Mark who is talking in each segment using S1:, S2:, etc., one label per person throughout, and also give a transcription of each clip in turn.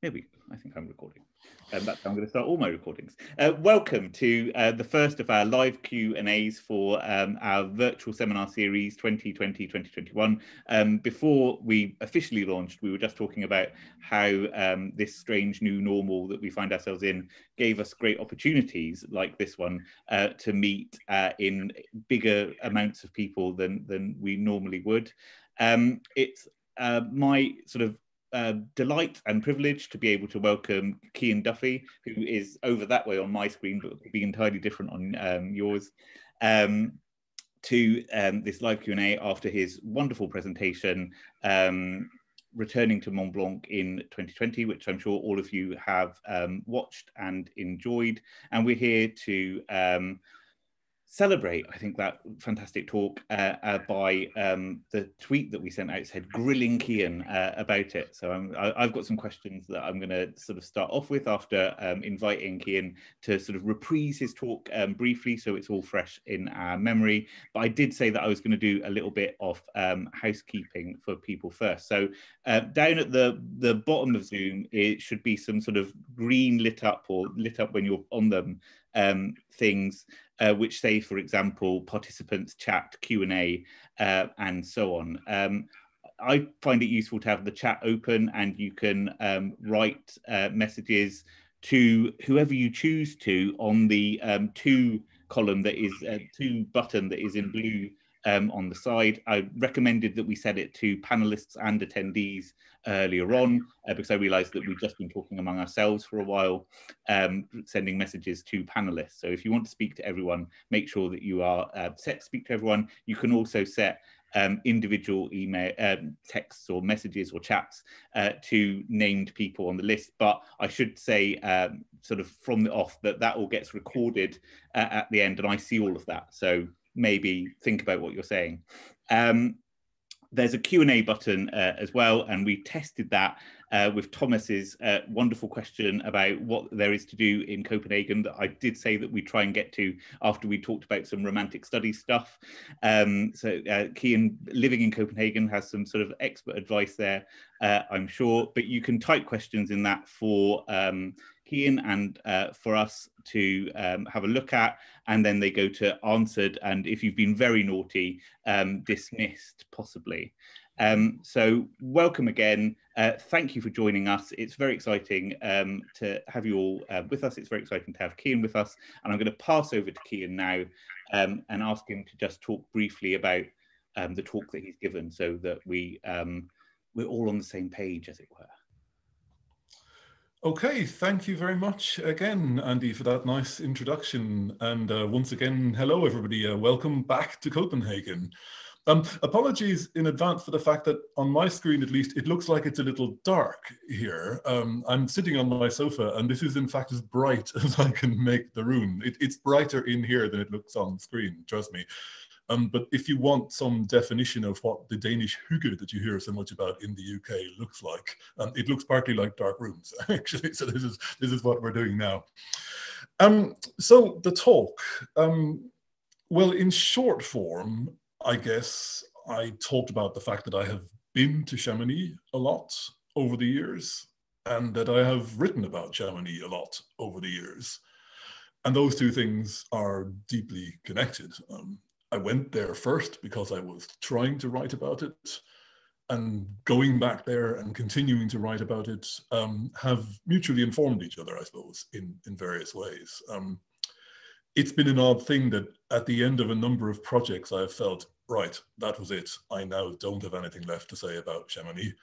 S1: There we go. I think I'm recording. That's how I'm going to start all my recordings. Welcome to the first of our live Q&As for our virtual seminar series 2020-2021. Before we officially launched, we were just talking about how this strange new normal that we find ourselves in gave us great opportunities like this one to meet in bigger amounts of people than we normally would. It's my sort of delight and privilege to be able to welcome Cian Duffy, who is over that way on my screen, but will be entirely different on yours, to this live Q&A after his wonderful presentation, returning to Mont Blanc in 2020, which I'm sure all of you have watched and enjoyed. And we're here to celebrate, I think, that fantastic talk by the tweet that we sent out said grilling Cian about it. So I've got some questions that I'm going to sort of start off with after inviting Cian to sort of reprise his talk briefly, so it's all fresh in our memory. But I did say that I was going to do a little bit of housekeeping for people first. So down at the bottom of Zoom, it should be some sort of green lit up or lit up when you're on them things which say, for example, participants, chat, Q&A, and so on. I find it useful to have the chat open, and you can write messages to whoever you choose to on the to column that is to button that is in blue on the side. I recommended that we set it to panelists and attendees earlier on because I realized that we've just been talking among ourselves for a while, sending messages to panelists. So if you want to speak to everyone, make sure that you are set to speak to everyone. You can also set individual email texts or messages or chats to named people on the list. But I should say sort of from the off that all gets recorded at the end, and I see all of that. So maybe think about what you're saying. There's a Q&A button as well, and we tested that with Thomas's wonderful question about what there is to do in Copenhagen that I did say that we try and get to after we talked about some romantic studies stuff. So Cian, living in Copenhagen, has some sort of expert advice there, I'm sure, but you can type questions in that for Cian and for us to have a look at, and then they go to answered, and if you've been very naughty, dismissed possibly. So welcome again. Thank you for joining us. It's very exciting to have you all with us. It's very exciting to have Cian with us, and I'm going to pass over to Cian now and ask him to just talk briefly about the talk that he's given, so that we're all on the same page, as it were.
S2: Okay, thank you very much again, Andy, for that nice introduction. And once again, hello, everybody. Welcome back to Copenhagen. Apologies in advance for the fact that on my screen, at least, it looks like it's a little dark here. I'm sitting on my sofa, and this is, in fact, as bright as I can make the room. It's brighter in here than it looks on screen, trust me. But if you want some definition of what the Danish hygge that you hear so much about in the UK looks like, it looks partly like dark rooms, actually. So this is what we're doing now. So the talk, well, in short form, I guess I talked about the fact that I have been to Chamonix a lot over the years, and that I have written about Chamonix a lot over the years. And those two things are deeply connected. I went there first because I was trying to write about it, and going back there and continuing to write about it have mutually informed each other, I suppose, in various ways. It's been an odd thing that at the end of a number of projects, I have felt, right, that was it. I now don't have anything left to say about Chamonix.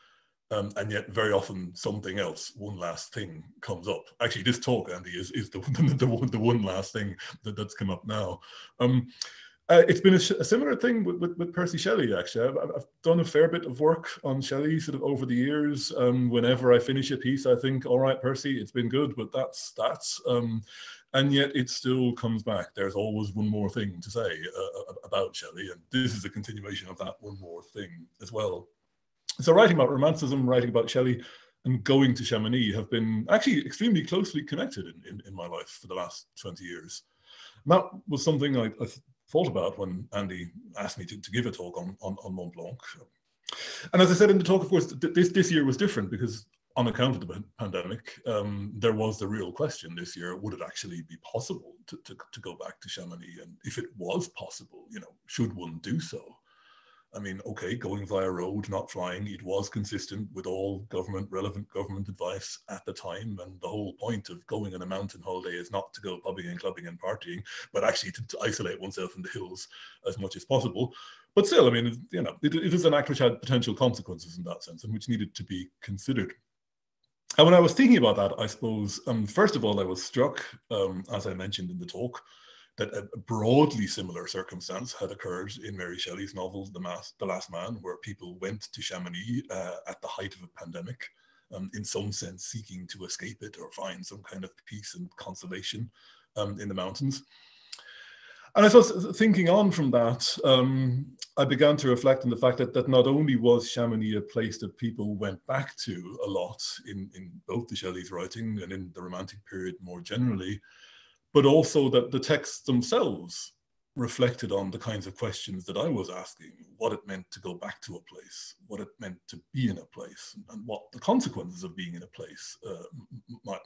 S2: And yet very often something else, one last thing comes up. Actually, this talk, Andy, is the one last thing that's come up now. It's been a similar thing with Percy Shelley, actually. I've done a fair bit of work on Shelley sort of over the years. Whenever I finish a piece, I think, all right, Percy, it's been good, but that's. And yet it still comes back. There's always one more thing to say about Shelley, and this is a continuation of that one more thing as well. So writing about romanticism, writing about Shelley, and going to Chamonix have been actually extremely closely connected in my life for the last 20 years. And that was something I thought about when Andy asked me to give a talk on Mont Blanc. And as I said in the talk, of course, this year was different because on account of the pandemic, there was the real question this year: would it actually be possible to go back to Chamonix? And if it was possible, you know, should one do so? I mean, okay, going via road, not flying, it was consistent with all relevant government advice at the time. And the whole point of going on a mountain holiday is not to go pubbing and clubbing and partying, but actually to isolate oneself in the hills as much as possible. But still, I mean, you know, it is an act which had potential consequences in that sense and which needed to be considered. And when I was thinking about that, I suppose, first of all, I was struck, as I mentioned in the talk, that a broadly similar circumstance had occurred in Mary Shelley's novel, The Last Man, where people went to Chamonix at the height of a pandemic, in some sense seeking to escape it or find some kind of peace and consolation in the mountains. And I suppose thinking on from that, I began to reflect on the fact that not only was Chamonix a place that people went back to a lot in both the Shelley's writing and in the Romantic period more generally, but also that the texts themselves reflected on the kinds of questions that I was asking: what it meant to go back to a place, what it meant to be in a place, and what the consequences of being in a place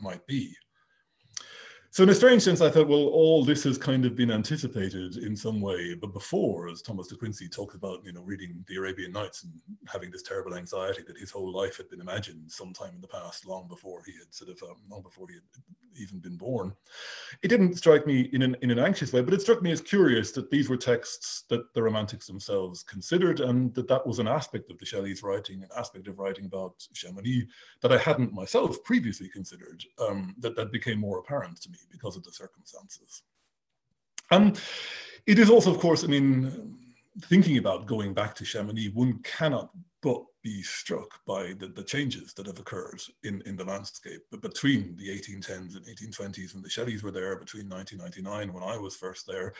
S2: might be. So in a strange sense, I thought, well, all this has kind of been anticipated in some way, but before, as Thomas de Quincey talked about, you know, reading the Arabian Nights and having this terrible anxiety that his whole life had been imagined sometime in the past, long before he had even been born. It didn't strike me in an anxious way, but it struck me as curious that these were texts that the Romantics themselves considered, and that was an aspect of the Shelley's writing, an aspect of writing about Chamonix that I hadn't myself previously considered, that became more apparent to me because of the circumstances. And it is also, of course, I mean, thinking about going back to Chamonix, one cannot but be struck by the changes that have occurred in the landscape. But between the 1810s and 1820s, when the Shelleys were there, between 1999, when I was first there,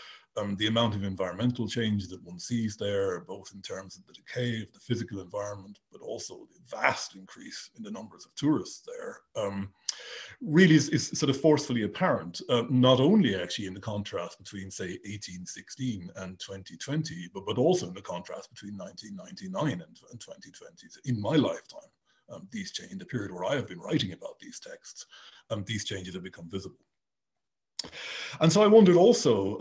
S2: the amount of environmental change that one sees there, both in terms of the decay of the physical environment, but also the vast increase in the numbers of tourists there, really is sort of forcefully apparent, not only actually in the contrast between, say, 1816 and 2020, but also in the contrast between 1999 and 2020. In my lifetime, in the period where I have been writing about these texts, these changes have become visible. And so I wondered also,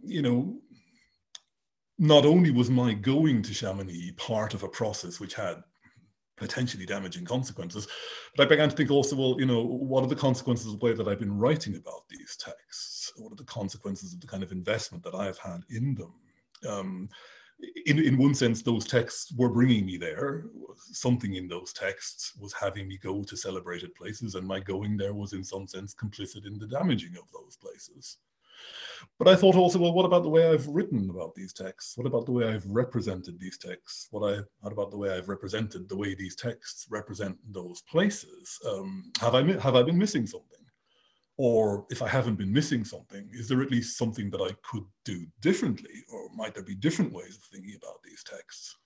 S2: you know, not only was my going to Chamonix part of a process which had potentially damaging consequences, but I began to think also, well, you know, what are the consequences of the way that I've been writing about these texts? What are the consequences of the kind of investment that I've had in them? In one sense, those texts were bringing me there. Something in those texts was having me go to celebrated places, and my going there was in some sense complicit in the damaging of those places. But I thought also, well, what about the way I've written about these texts? What about the way I've represented these texts? What about the way I've represented the way these texts represent those places? Have I been missing something? Or if I haven't been missing something, is there at least something that I could do differently? Or might there be different ways of thinking about these texts?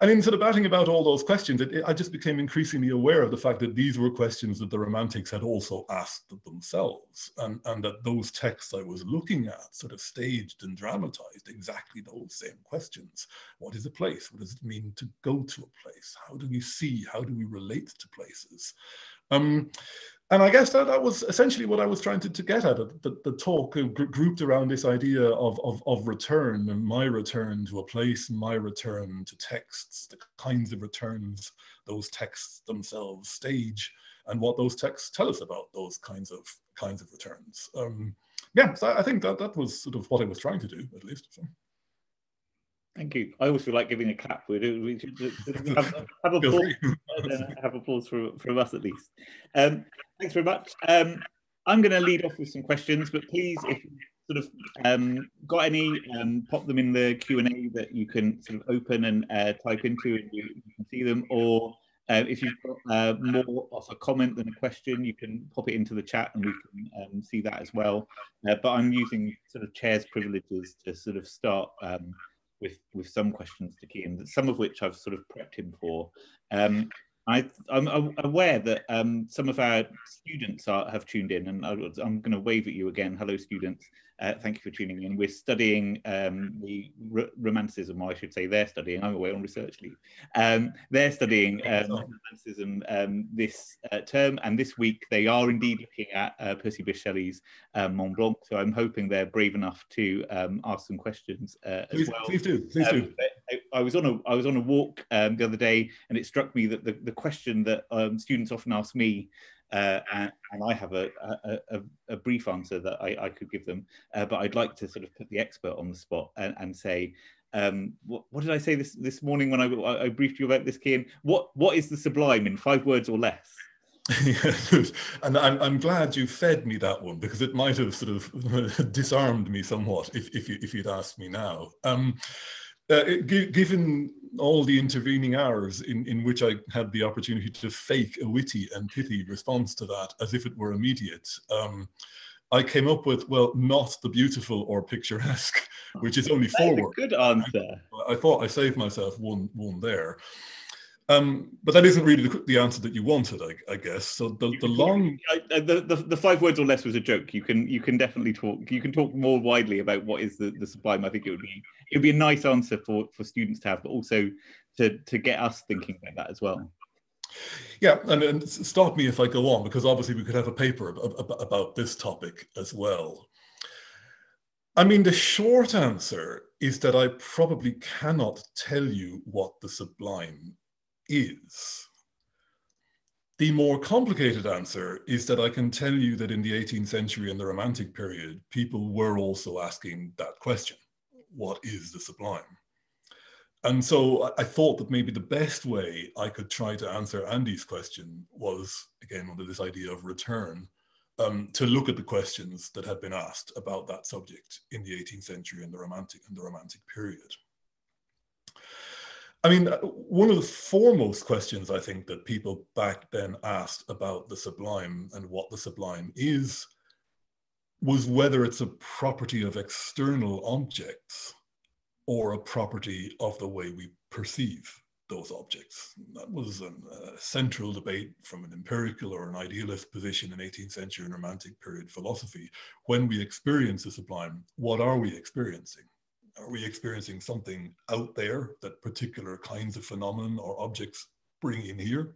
S2: And in sort of batting about all those questions, I just became increasingly aware of the fact that these were questions that the Romantics had also asked themselves, and that those texts I was looking at sort of staged and dramatized exactly those same questions. What is a place? What does it mean to go to a place? How do we see? How do we relate to places? And I guess that was essentially what I was trying to get at. The talk grouped around this idea of return, and my return to a place, my return to texts, the kinds of returns those texts themselves stage, and what those texts tell us about those kinds of returns. Yeah, so I think that was sort of what I was trying to do, at least. So.
S1: Thank you. I always feel like giving a clap. We should have applause, have applause from us at least. Thanks very much. I'm going to lead off with some questions, but please, if you sort of got any, pop them in the Q&A that you can sort of open and type into, and you can see them. Or if you've got more of a comment than a question, you can pop it into the chat and we can see that as well. But I'm using sort of chair's privileges to sort of start with some questions to Cian, some of which I've sort of prepped him for. I'm aware that some of our students have tuned in, and I'm going to wave at you again. Hello, students. Thank you for tuning in. We're studying the Romanticism, or I should say they're studying. I'm away on research leave. They're studying Romanticism this term, and this week they are indeed looking at Percy Bysshe Shelley's Mont Blanc. So I'm hoping they're brave enough to ask some questions as well.
S2: Please do.
S1: I was on a walk the other day, and it struck me that the question that students often ask me, and I have a brief answer that I could give them, but I'd like to sort of put the expert on the spot and say, what did I say this morning when I briefed you about this, Cian? What is the sublime in 5 words or less?
S2: Yeah, and I'm glad you fed me that one, because it might have sort of disarmed me somewhat if you'd asked me now. Given all the intervening hours in which I had the opportunity to fake a witty and pithy response to that as if it were immediate, I came up with, well, not the beautiful or picturesque, which is only 4 words.
S1: Good answer.
S2: I thought I saved myself one there. But that isn't really the answer that you wanted, I guess. So
S1: the 5 words or less was a joke. You can definitely talk. You can talk more widely about what is the sublime. I think it would be a nice answer for students to have, but also to get us thinking about that as well.
S2: Yeah, and stop me if I go on, because obviously we could have a paper about this topic as well. I mean, the short answer is that I probably cannot tell you what the sublime is. The more complicated answer is that I can tell you that in the 18th century and the Romantic period, people were also asking that question: what is the sublime? And so I thought that maybe the best way I could try to answer Andy's question was, again, under this idea of return, to look at the questions that had been asked about that subject in the 18th century and the Romantic period. I mean, one of the foremost questions I think that people back then asked about the sublime and what the sublime is was whether it's a property of external objects or a property of the way we perceive those objects. That was a central debate from an empirical or an idealist position in 18th century and Romantic period philosophy. When we experience the sublime, what are we experiencing? Are we experiencing something out there that particular kinds of phenomenon or objects bring in here?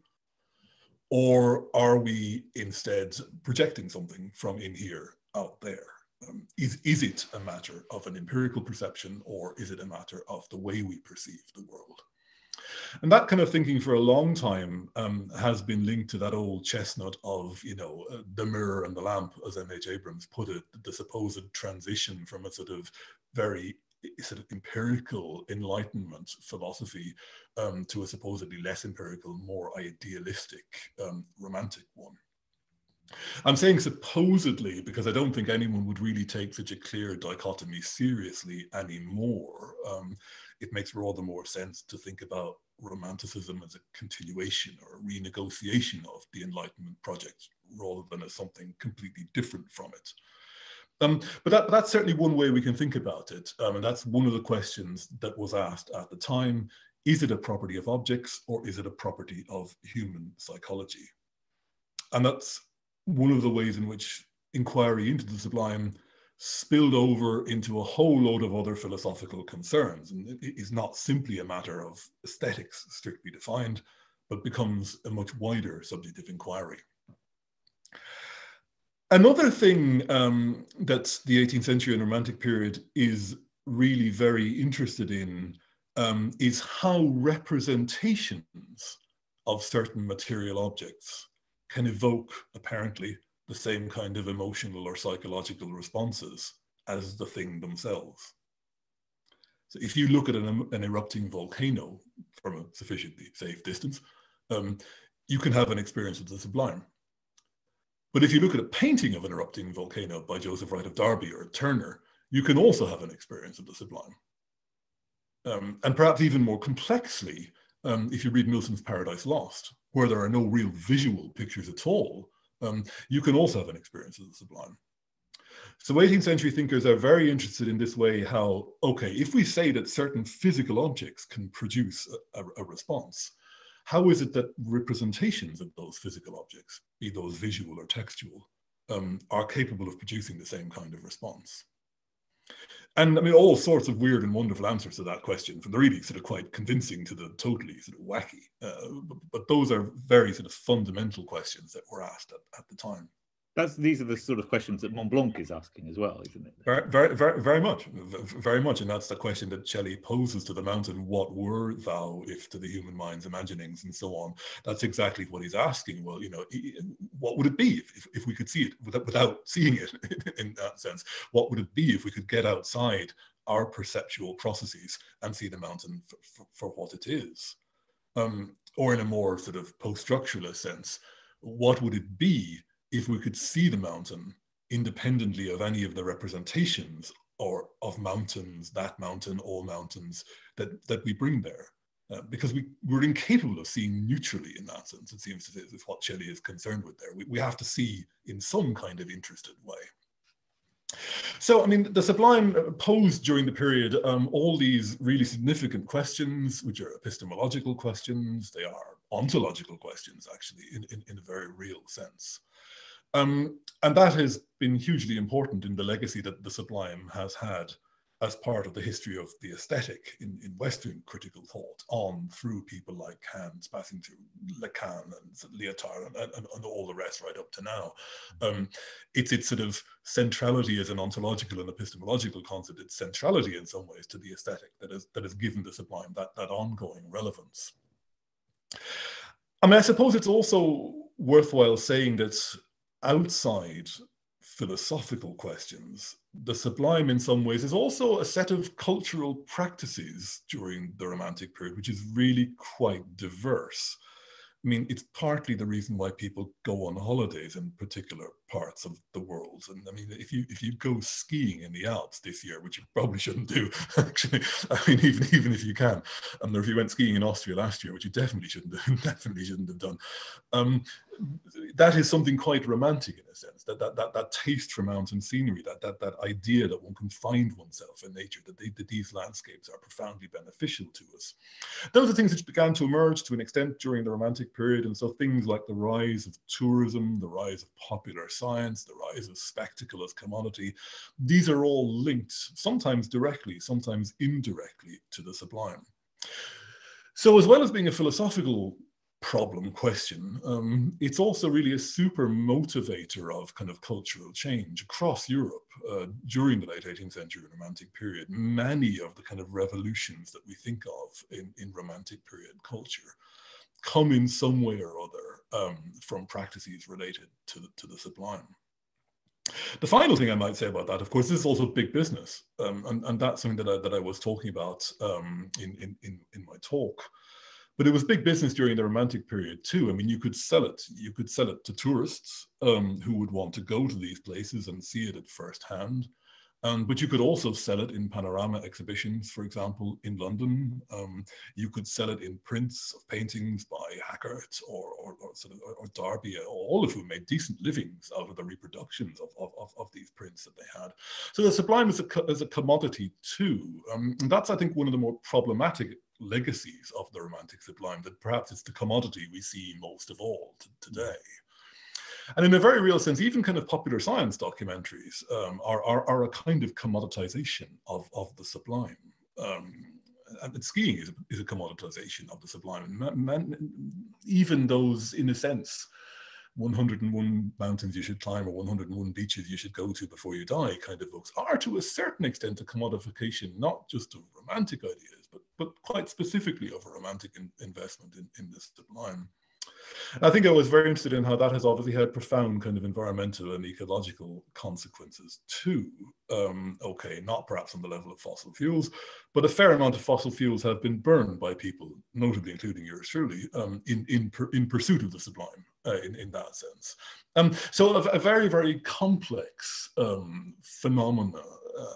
S2: Or are we instead projecting something from in here out there? Is it a matter of an empirical perception, or is it a matter of the way we perceive the world? And that kind of thinking for a long time has been linked to that old chestnut of, the mirror and the lamp, as M.H. Abrams put it, the supposed transition from a sort of very empirical Enlightenment philosophy to a supposedly less empirical, more idealistic, romantic one. I'm saying supposedly because I don't think anyone would really take such a clear dichotomy seriously anymore. It makes rather more sense to think about Romanticism as a continuation or a renegotiation of the Enlightenment project rather than as something completely different from it. But that's certainly one way we can think about it. And that's one of the questions that was asked at the time. Is it a property of objects, or is it a property of human psychology? And that's one of the ways in which inquiry into the sublime spilled over into a whole load of other philosophical concerns. And it is not simply a matter of aesthetics, strictly defined, but becomes a much wider subject of inquiry. Another thing that the 18th century and Romantic period is really very interested in is how representations of certain material objects can evoke, apparently, the same kind of emotional or psychological responses as the thing themselves. So if you look at an erupting volcano from a sufficiently safe distance, you can have an experience of the sublime. But if you look at a painting of an erupting volcano by Joseph Wright of Derby or Turner, you can also have an experience of the sublime. And perhaps even more complexly, if you read Milton's Paradise Lost, where there are no real visual pictures at all, you can also have an experience of the sublime. So 18th century thinkers are very interested in this way, how, okay, if we say that certain physical objects can produce a response, how is it that representations of those physical objects, be those visual or textual, are capable of producing the same kind of response? And I mean, all sorts of weird and wonderful answers to that question, from the really sort of quite convincing to the totally sort of wacky. But those are very sort of fundamental questions that were asked at the time.
S1: These are the sort of questions that Mont Blanc is asking as well, isn't it?
S2: Very much. And that's the question that Shelly poses to the mountain: what were thou if to the human mind's imaginings, and so on. That's exactly what he's asking. Well, you know, what would it be if we could see it without seeing it in that sense? What would it be if we could get outside our perceptual processes and see the mountain for what it is? Or in a more sort of post-structuralist sense, what would it be if we could see the mountain independently of any of the representations or of mountains, that mountain, all mountains that we bring there? Because we're incapable of seeing neutrally in that sense, it seems to is what Shelly is concerned with there. We have to see in some kind of interested way. So, I mean, the Sublime posed during the period all these really significant questions, which are epistemological questions. They are ontological questions, actually, in a very real sense. And that has been hugely important in the legacy that the Sublime has had as part of the history of the aesthetic in Western critical thought, on through people like Kant, passing through Lacan and Lyotard and all the rest right up to now. It's its sort of centrality as an ontological and epistemological concept, its centrality in some ways to the aesthetic that has given the Sublime that ongoing relevance. I mean, I suppose it's also worthwhile saying that outside philosophical questions, the Sublime in some ways is also a set of cultural practices during the Romantic period, which is really quite diverse. I mean, it's partly the reason why people go on holidays in particular parts of the world. And I mean, if you go skiing in the Alps this year, which you probably shouldn't do, actually, I mean, even if you can, or if you went skiing in Austria last year, which you definitely shouldn't have done, that is something quite romantic in a sense. That taste for mountain scenery, that idea that one can find oneself in nature, that these landscapes are profoundly beneficial to us. Those are things which began to emerge to an extent during the Romantic period, and so things like the rise of tourism, the rise of popular science, the rise of spectacle as commodity, these are all linked, sometimes directly, sometimes indirectly, to the Sublime. So as well as being a philosophical question, it's also really a super motivator of kind of cultural change across Europe during the late 18th century Romantic period. Many of the kind of revolutions that we think of in Romantic period culture come in some way or other from practices related to the Sublime. The final thing I might say about that, of course, this is also big business, and that's something that I was talking about in my talk. But it was big business during the Romantic period too. I mean, you could sell it. You could sell it to tourists who would want to go to these places and see it at first hand. But you could also sell it in panorama exhibitions, for example, in London. You could sell it in prints of paintings by Hackert or Darby, all of whom made decent livings out of the reproductions of these prints that they had. So the Sublime is a commodity too. And that's, I think, one of the more problematic legacies of the Romantic Sublime, that perhaps it's the commodity we see most of all today. And in a very real sense, even kind of popular science documentaries are a kind of commoditization of the Sublime. And skiing is a commoditization of the Sublime. And even those, in a sense, 101 mountains you should climb or 101 beaches you should go to before you die kind of books are to a certain extent a commodification, not just of romantic ideas, but quite specifically of a romantic investment in the Sublime. And I think I was very interested in how that has obviously had profound kind of environmental and ecological consequences too. Okay, not perhaps on the level of fossil fuels, but a fair amount of fossil fuels have been burned by people, notably including yours truly, in pursuit of the Sublime, in that sense. So a very, very complex phenomena,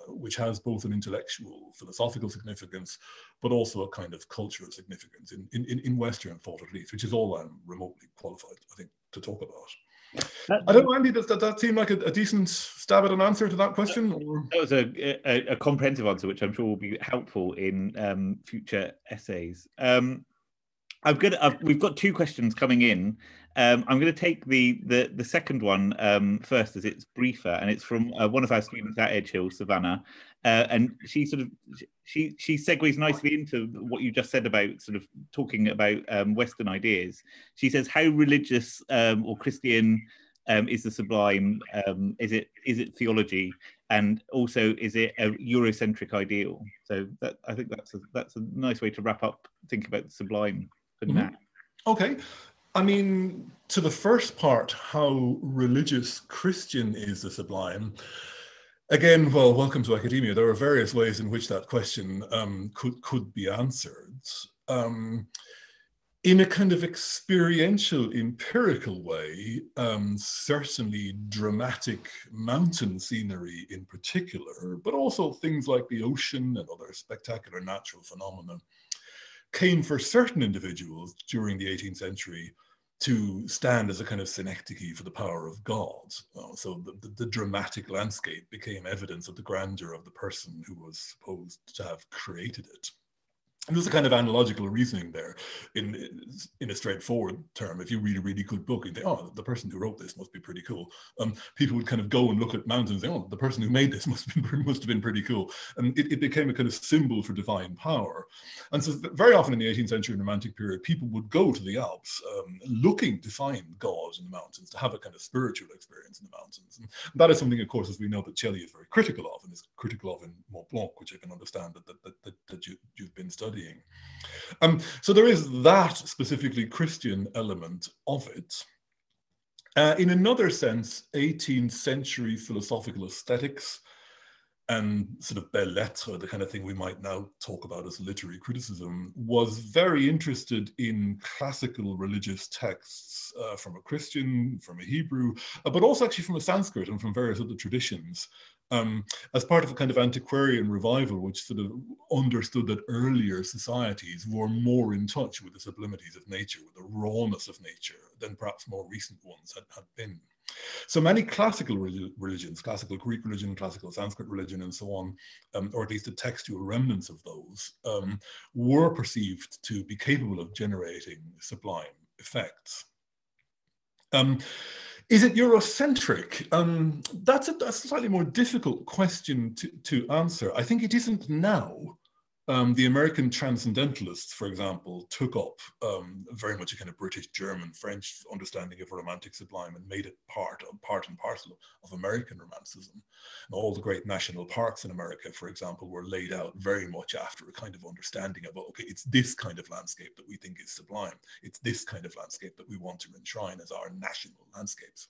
S2: which has both an intellectual, philosophical significance, but also a kind of cultural significance in Western thought, at least, which is all I'm remotely qualified, I think, to talk about. I don't know, Andy, does that seem like a decent stab at an answer to that question? Or?
S1: That was a comprehensive answer, which I'm sure will be helpful in future essays. We've got two questions coming in. I'm going to take the second one first, as it's briefer, and it's from one of our students at Edge Hill, Savannah, and she segues nicely into what you just said about sort of talking about Western ideas. She says, "How religious or Christian is the sublime? Is it theology, and also is it a Eurocentric ideal?" So I think that's a nice way to wrap up thinking about the sublime.
S2: Okay. I mean, to the first part, how religious Christian is the sublime? Again, well, welcome to academia. There are various ways in which that question could be answered. In a kind of experiential, empirical way, certainly dramatic mountain scenery in particular, but also things like the ocean and other spectacular natural phenomena, came for certain individuals during the 18th century to stand as a kind of synecdoche for the power of God. So the dramatic landscape became evidence of the grandeur of the person who was supposed to have created it. And there's a kind of analogical reasoning there in a straightforward term. If you read a really good book, you think, oh, the person who wrote this must be pretty cool. People would kind of go and look at mountains and say, oh, the person who made this must have been pretty cool. And it became a kind of symbol for divine power. And so very often in the 18th century and Romantic period, people would go to the Alps looking to find God in the mountains, to have a kind of spiritual experience in the mountains. And that is something, of course, as we know, that Shelly is very critical of, and is critical of in Mont Blanc, which I can understand that you've been studying. So there is that specifically Christian element of it. In another sense, 18th century philosophical aesthetics and sort of belles lettres, the kind of thing we might now talk about as literary criticism, was very interested in classical religious texts from a Christian, from a Hebrew, but also actually from a Sanskrit and from various other traditions, as part of a kind of antiquarian revival, which sort of understood that earlier societies were more in touch with the sublimities of nature, with the rawness of nature, than perhaps more recent ones had been. So many classical religions, classical Greek religion, classical Sanskrit religion, and so on, or at least the textual remnants of those, were perceived to be capable of generating sublime effects. Is it Eurocentric? That's a slightly more difficult question to answer. I think it isn't now. The American transcendentalists, for example, took up very much a kind of British, German, French understanding of a romantic sublime and made it part and parcel of American romanticism. And all the great national parks in America, for example, were laid out very much after a kind of understanding of, okay, it's this kind of landscape that we think is sublime. It's this kind of landscape that we want to enshrine as our national landscapes.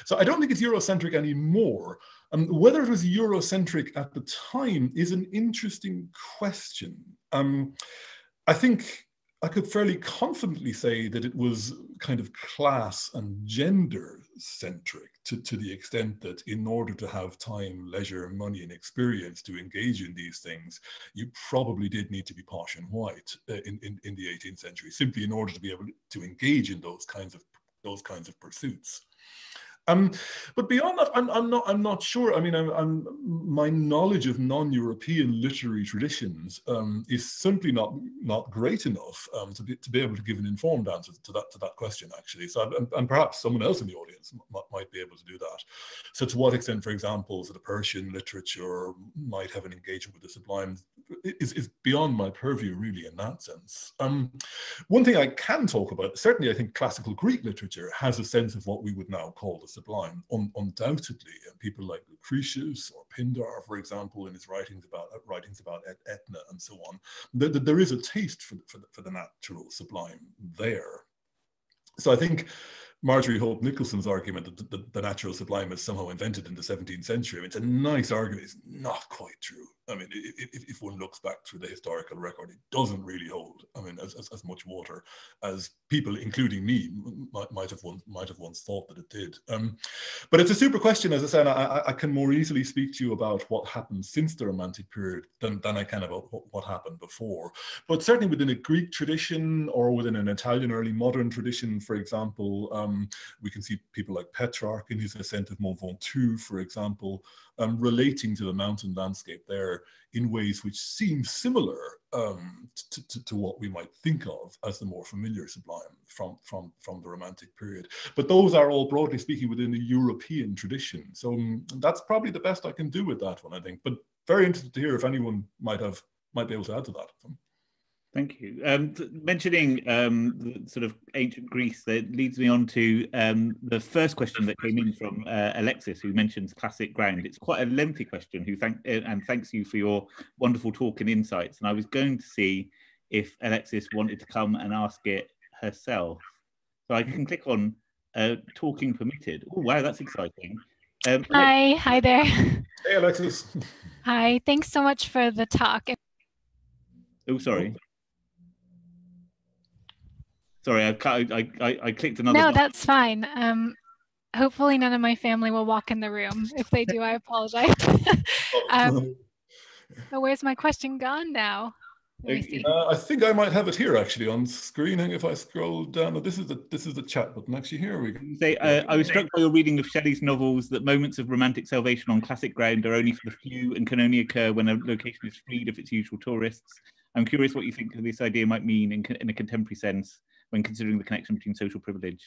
S2: So I don't think it's Eurocentric anymore. Whether it was Eurocentric at the time is an interesting question. I think I could fairly confidently say that it was kind of class and gender centric to the extent that in order to have time, leisure, money, and experience to engage in these things, you probably did need to be posh and white in the 18th century, simply in order to be able to engage in those kinds of pursuits. But beyond that, I'm not sure. I mean, my knowledge of non-European literary traditions is simply not great enough to be able to give an informed answer to that question, actually. So, and perhaps someone else in the audience might be able to do that. So, to what extent, for example, sort of Persian literature might have an engagement with the sublime is beyond my purview, really, in that sense. One thing I can talk about, certainly, I think classical Greek literature has a sense of what we would now call the sublime, undoubtedly. People like Lucretius or Pindar, for example, in his writings about Etna and so on, there is a taste for the natural sublime there. So I think Marjorie Hope Nicholson's argument that the natural sublime is somehow invented in the 17th century, I mean, it's a nice argument. It's not quite true. I mean, if one looks back through the historical record, it doesn't really hold, I mean, as much water as people, including me, might have once thought that it did. But it's a super question, as I said. I can more easily speak to you about what happened since the Romantic period than I can about what happened before. But certainly within a Greek tradition or within an Italian early modern tradition, for example, We can see people like Petrarch in his ascent of Mont Ventoux, for example, relating to the mountain landscape there in ways which seem similar to what we might think of as the more familiar sublime from the Romantic period. But those are all, broadly speaking, within the European tradition. So that's probably the best I can do with that one, I think. But very interested to hear if anyone might be able to add to that.
S1: Thank you. Mentioning the sort of ancient Greece, that leads me on to the first question that came in from Alexis, who mentions classic ground. It's quite a lengthy question, and thanks you for your wonderful talk and insights. And I was going to see if Alexis wanted to come and ask it herself. So I can click on talking permitted. Oh, wow, that's exciting.
S3: Hi there.
S2: Hey, Alexis.
S3: Hi, thanks so much for the talk.
S1: Oh, sorry. Sorry, I clicked another.
S3: No, that's fine. Hopefully none of my family will walk in the room. If they do, I apologize. But where's my question gone now?
S2: I think I might have it here actually on screen. If I scroll down, this is the chat button. Actually, here we go.
S1: Say, I was struck by your reading of Shelley's novels that moments of romantic salvation on classic ground are only for the few and can only occur when a location is freed of its usual tourists. I'm curious what you think this idea might mean in a contemporary sense when considering the connection between social privilege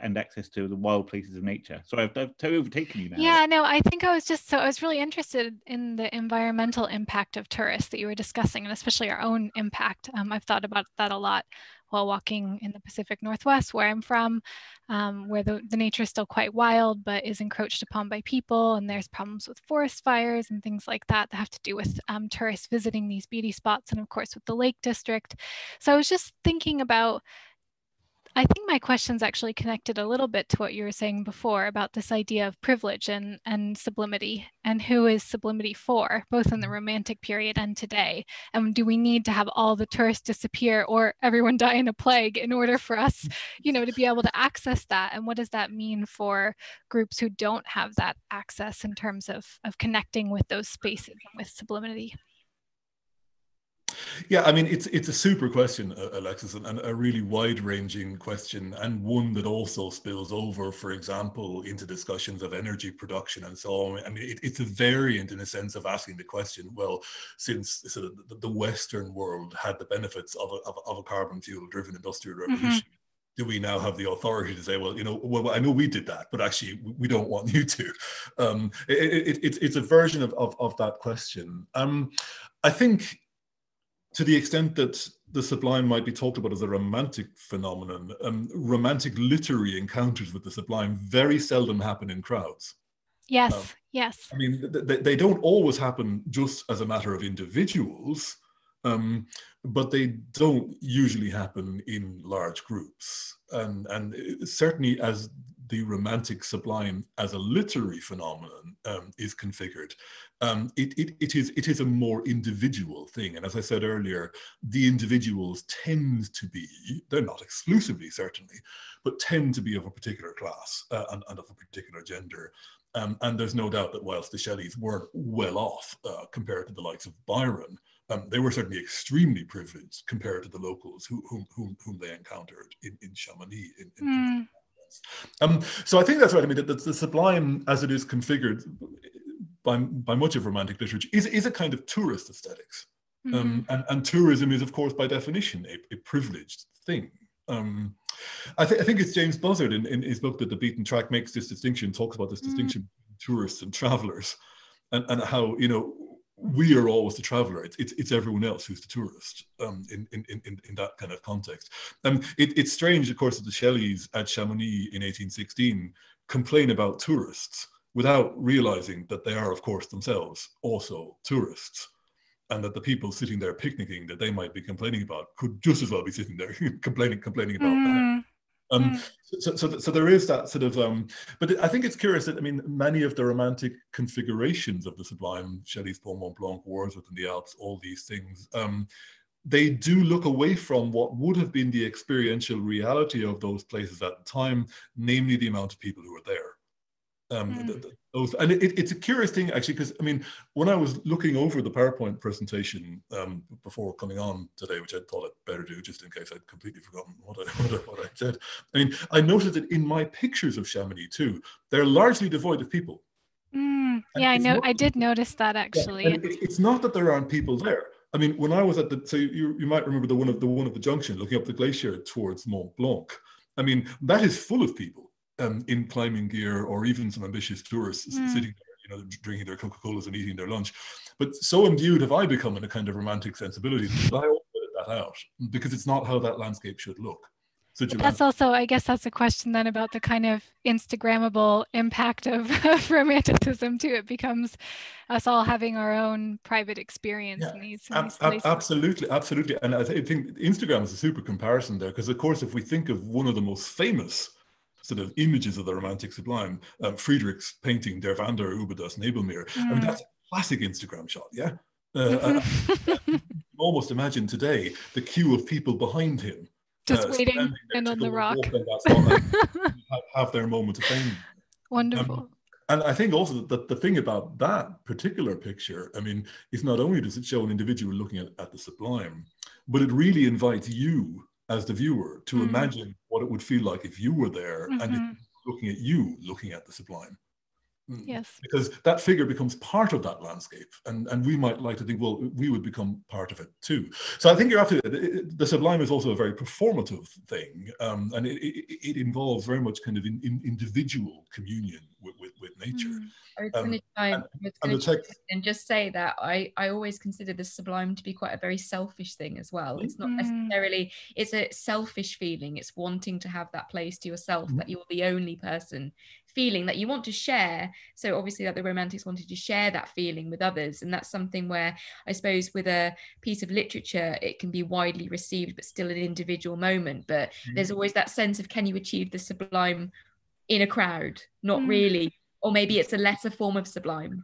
S1: and access to the wild places of nature. Sorry, I've totally overtaken you now.
S3: Yeah, no, I think I was really interested in the environmental impact of tourists that you were discussing, and especially our own impact. I've thought about that a lot while walking in the Pacific Northwest, where I'm from, where the nature is still quite wild, but is encroached upon by people. And there's problems with forest fires and things like that that have to do with tourists visiting these beauty spots, and of course with the Lake District. So I was just thinking about, I think my question's actually connected a little bit to what you were saying before about this idea of privilege and sublimity, and who is sublimity for, both in the Romantic period and today. And do we need to have all the tourists disappear or everyone die in a plague in order for us, to be able to access that? And what does that mean for groups who don't have that access in terms of connecting with those spaces and with sublimity?
S2: Yeah, I mean, it's a super question, Alexis, and a really wide-ranging question, and one that also spills over, for example, into discussions of energy production and so on. I mean, it's a variant in a sense of asking the question, well, since sort of the Western world had the benefits of a carbon fuel-driven industrial revolution, do we now have the authority to say, well, well, I know we did that, but actually we don't want you to? It's a version of that question. I think, to the extent that the sublime might be talked about as a romantic phenomenon, romantic literary encounters with the sublime very seldom happen in crowds.
S3: Yes, yes.
S2: I mean, they don't always happen just as a matter of individuals, but they don't usually happen in large groups. And certainly as the romantic sublime as a literary phenomenon is configured, it is a more individual thing. And as I said earlier, the individuals tend to be, they're not exclusively certainly, but tend to be of a particular class and of a particular gender. And there's no doubt that whilst the Shelleys weren't well off compared to the likes of Byron, they were certainly extremely privileged compared to the locals whom they encountered in Chamonix. So I think that's right. I mean, the sublime, as it is configured by much of Romantic literature, is a kind of tourist aesthetics. And tourism is, of course, by definition, a privileged thing. I think it's James Buzzard in his book that The Beaten Track makes this distinction, talks about this distinction between tourists and travelers, and how, we are always the traveler. It's everyone else who's the tourist in that kind of context. It's strange, of course, that the Shelleys at Chamonix in 1816 complain about tourists without realizing that they are, of course, themselves also tourists, and that the people sitting there picnicking that they might be complaining about could just as well be sitting there complaining about that. So there is that sort of, but I think it's curious that, I mean, many of the romantic configurations of the sublime, Shelley's poem Mont Blanc, Wars Within the Alps, all these things, they do look away from what would have been the experiential reality of those places at the time, namely the amount of people who were there. And it's a curious thing, actually, because I mean, when I was looking over the PowerPoint presentation before coming on today, which I thought I'd better do just in case I'd completely forgotten what I said, I mean, I noticed that in my pictures of Chamonix too, they're largely devoid of people.
S3: Yeah, I know. I did notice that, actually.
S2: Yeah, and it's not that there aren't people there. I mean, when I was at so you might remember the one of the junction looking up the glacier towards Mont Blanc. I mean, that is full of people in climbing gear, or even some ambitious tourists sitting there, drinking their Coca-Colas and eating their lunch. But so imbued have I become in a kind of romantic sensibility that I always edit that out, because it's not how that landscape should look.
S3: That's also, I guess that's a question then about the kind of Instagrammable impact of romanticism too. It becomes us all having our own private experience in these places.
S2: Absolutely. And I think Instagram is a super comparison there, because of course, if we think of one of the most famous sort of images of the romantic sublime, Friedrich's painting Der Wanderer über das Nebelmeer, I mean, that's a classic Instagram shot, yeah? You can almost imagine today the queue of people behind him,
S3: just waiting and on the rock,
S2: have their moment of fame.
S3: Wonderful.
S2: And I think also that the thing about that particular picture, I mean, is not only does it show an individual looking at the sublime, but it really invites you as the viewer to imagine what it would feel like if you were there and looking at you looking at the sublime.
S3: Yes.
S2: Because that figure becomes part of that landscape, and we might like to think, well, we would become part of it too. So I think you're absolutely, the sublime is also a very performative thing, and it involves very much kind of individual communion with nature.
S4: I was going to try and just say that I always consider the sublime to be quite a very selfish thing as well. It's not necessarily, it's a selfish feeling. It's wanting to have that place to yourself, that you're the only person feeling that you want to share. So obviously that the romantics wanted to share that feeling with others. And that's something where I suppose with a piece of literature, it can be widely received, but still an individual moment. But there's always that sense of, can you achieve the sublime in a crowd? Not really. Or maybe it's a lesser form of sublime.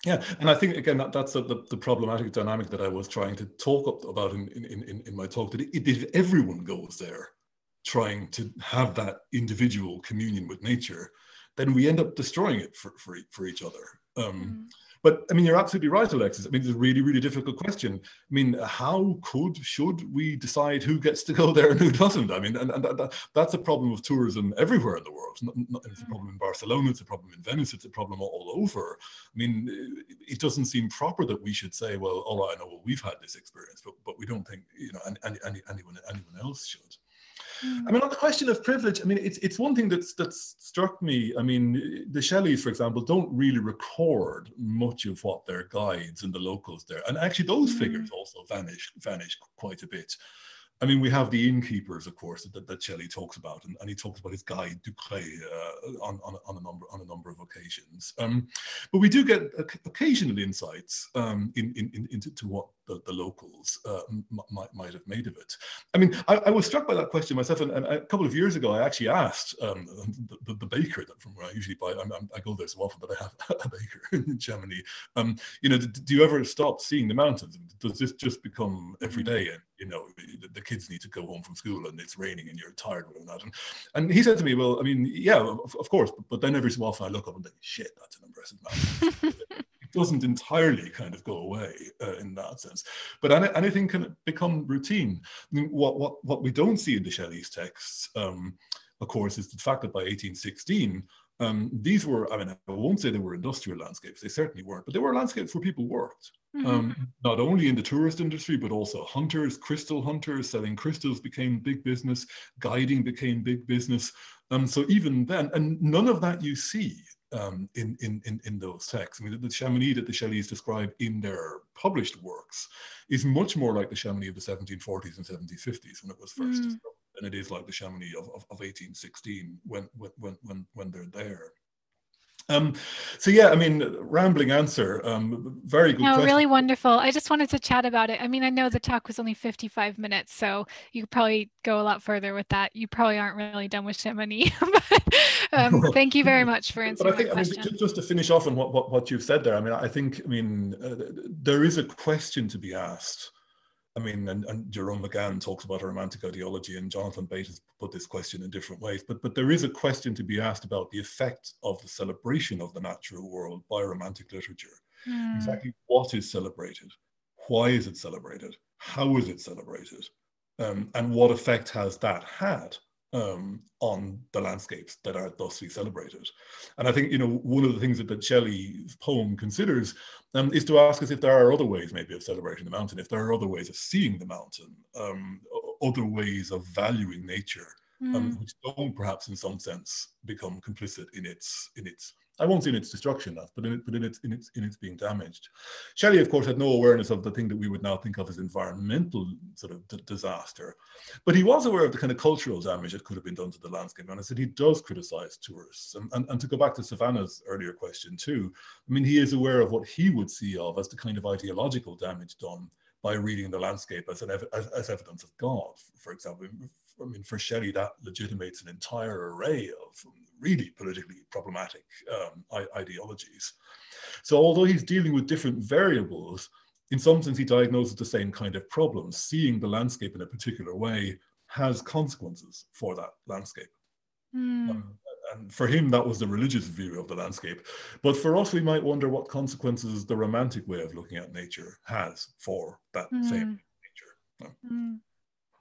S2: Yeah, and I think again that's the problematic dynamic that I was trying to talk about in my talk. That if everyone goes there trying to have that individual communion with nature, then we end up destroying it for each other. But I mean, you're absolutely right, Alexis. I mean, it's a really, really difficult question. I mean, should we decide who gets to go there and who doesn't? I mean, and that's a problem of tourism everywhere in the world. It's a problem in Barcelona, it's a problem in Venice, it's a problem all over. I mean, it doesn't seem proper that we should say, well, all right, I know, well, we've had this experience, but we don't think, anyone else should. I mean, on the question of privilege, I mean, it's one thing that's struck me. I mean, the Shelleys, for example, don't really record much of what their guides and the locals there, and actually those figures also vanish quite a bit. I mean, we have the innkeepers, of course, that Shelly talks about, and he talks about his guide Ducret on a number of occasions. But we do get occasional insights into what the locals might have made of it. I mean, I was struck by that question myself, and a couple of years ago, I actually asked the baker from where I usually buy. I go there so often that I have a baker in Chamonix. Do you ever stop seeing the mountains? Does this just become every day? And the kids need to go home from school and it's raining and you're tired of that. And he said to me, well, I mean, yeah, of course, but then every so often I look up and think, shit, that's an impressive mountain. It doesn't entirely kind of go away in that sense. But anything can become routine. I mean, what we don't see in the Shelley's texts, of course, is the fact that by 1816, these were, I mean, I won't say they were industrial landscapes, they certainly weren't, but they were landscapes where people worked. Not only in the tourist industry, but also hunters, crystal hunters, selling crystals became big business, guiding became big business. So even then, and none of that you see in those texts. I mean, the Chamonix that the Shelleys describe in their published works is much more like the Chamonix of the 1740s and 1750s when it was first discovered, than it is like the Chamonix of 1816 when they're there. So yeah, I mean, rambling answer, very good question.
S3: Really wonderful. I just wanted to chat about it. I mean, I know the talk was only 55 minutes, so you could probably go a lot further with that. You probably aren't really done with Chamonix, but thank you very much for answering my question. I mean,
S2: just to finish off on what you've said there, I mean, there is a question to be asked I mean, and Jerome McGann talks about a romantic ideology, and Jonathan Bate has put this question in different ways. But there is a question to be asked about the effect of the celebration of the natural world by romantic literature. Exactly what is celebrated? Why is it celebrated? How is it celebrated? And what effect has that had on the landscapes that are thusly celebrated? And I think, you know, one of the things that Shelley's poem considers is to ask us if there are other ways maybe of celebrating the mountain, if there are other ways of seeing the mountain, other ways of valuing nature, which don't perhaps in some sense become complicit in its I won't say in its destruction, but in its being damaged. Shelley, of course, had no awareness of the thing that we would now think of as environmental sort of disaster, but he was aware of the kind of cultural damage that could have been done to the landscape. And I said he does criticize tourists. And to go back to Savannah's earlier question too, I mean, he is aware of what he would see of as the kind of ideological damage done by reading the landscape as evidence of God, for example. I mean, for Shelley, that legitimates an entire array of really politically problematic ideologies. So although he's dealing with different variables, in some sense he diagnoses the same kind of problem. Seeing the landscape in a particular way has consequences for that landscape. And for him, that was the religious view of the landscape. But for us, we might wonder what consequences the romantic way of looking at nature has for that same nature.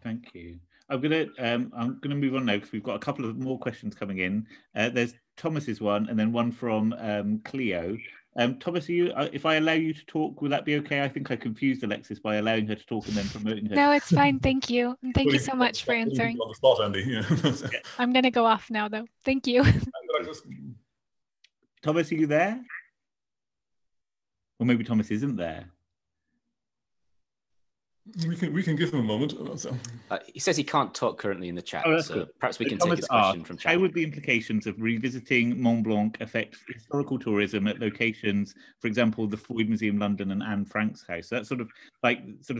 S1: Thank you. I'm gonna move on now because we've got a couple of more questions coming in. There's Thomas's one, and then one from Cleo. Thomas, if I allow you to talk, will that be okay? I think I confused Alexis by allowing her to talk and then promoting her.
S3: No, it's fine. Thank you. And thank you so much for answering.
S2: On the spot, Andy. Yeah.
S3: I'm going to go off now, though. Thank you.
S1: Thomas, are you there? Or maybe Thomas isn't there.
S2: We can give him a moment.
S5: He says he can't talk currently in the chat, so
S1: good.
S5: perhaps we can take his question from chat.
S1: How would the implications of revisiting Mont Blanc affect historical tourism at locations, for example, the Freud Museum London and Anne Frank's house? So that's sort of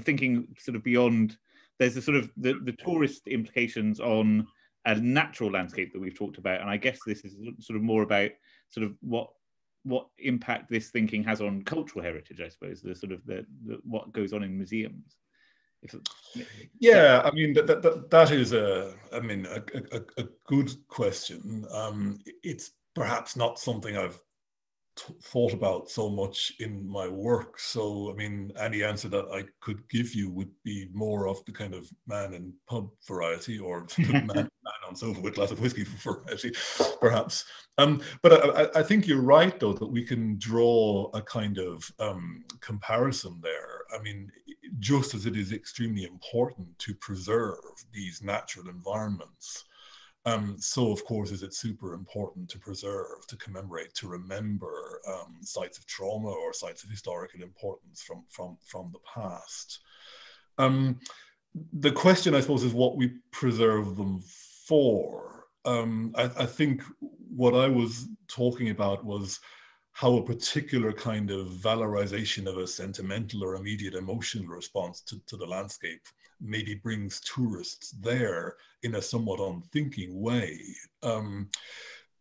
S1: thinking beyond. There's the sort of the tourist implications on a natural landscape that we've talked about, and I guess this is sort of more about sort of what impact this thinking has on cultural heritage, I suppose. The sort of the what goes on in museums.
S2: Yeah, I mean that is a good question. It's perhaps not something I've thought about so much in my work. So I mean, any answer that I could give you would be more of the kind of man in pub variety, or man on sofa with a glass of whiskey variety, perhaps. But I think you're right, though, that we can draw a kind of comparison there. I mean, just as it is extremely important to preserve these natural environments, so of course is it super important to preserve, to commemorate, to remember sites of trauma or sites of historical importance from the past. The question, I suppose, is what we preserve them for. I think what I was talking about was how a particular kind of valorization of a sentimental or immediate emotional response to the landscape maybe brings tourists there in a somewhat unthinking way.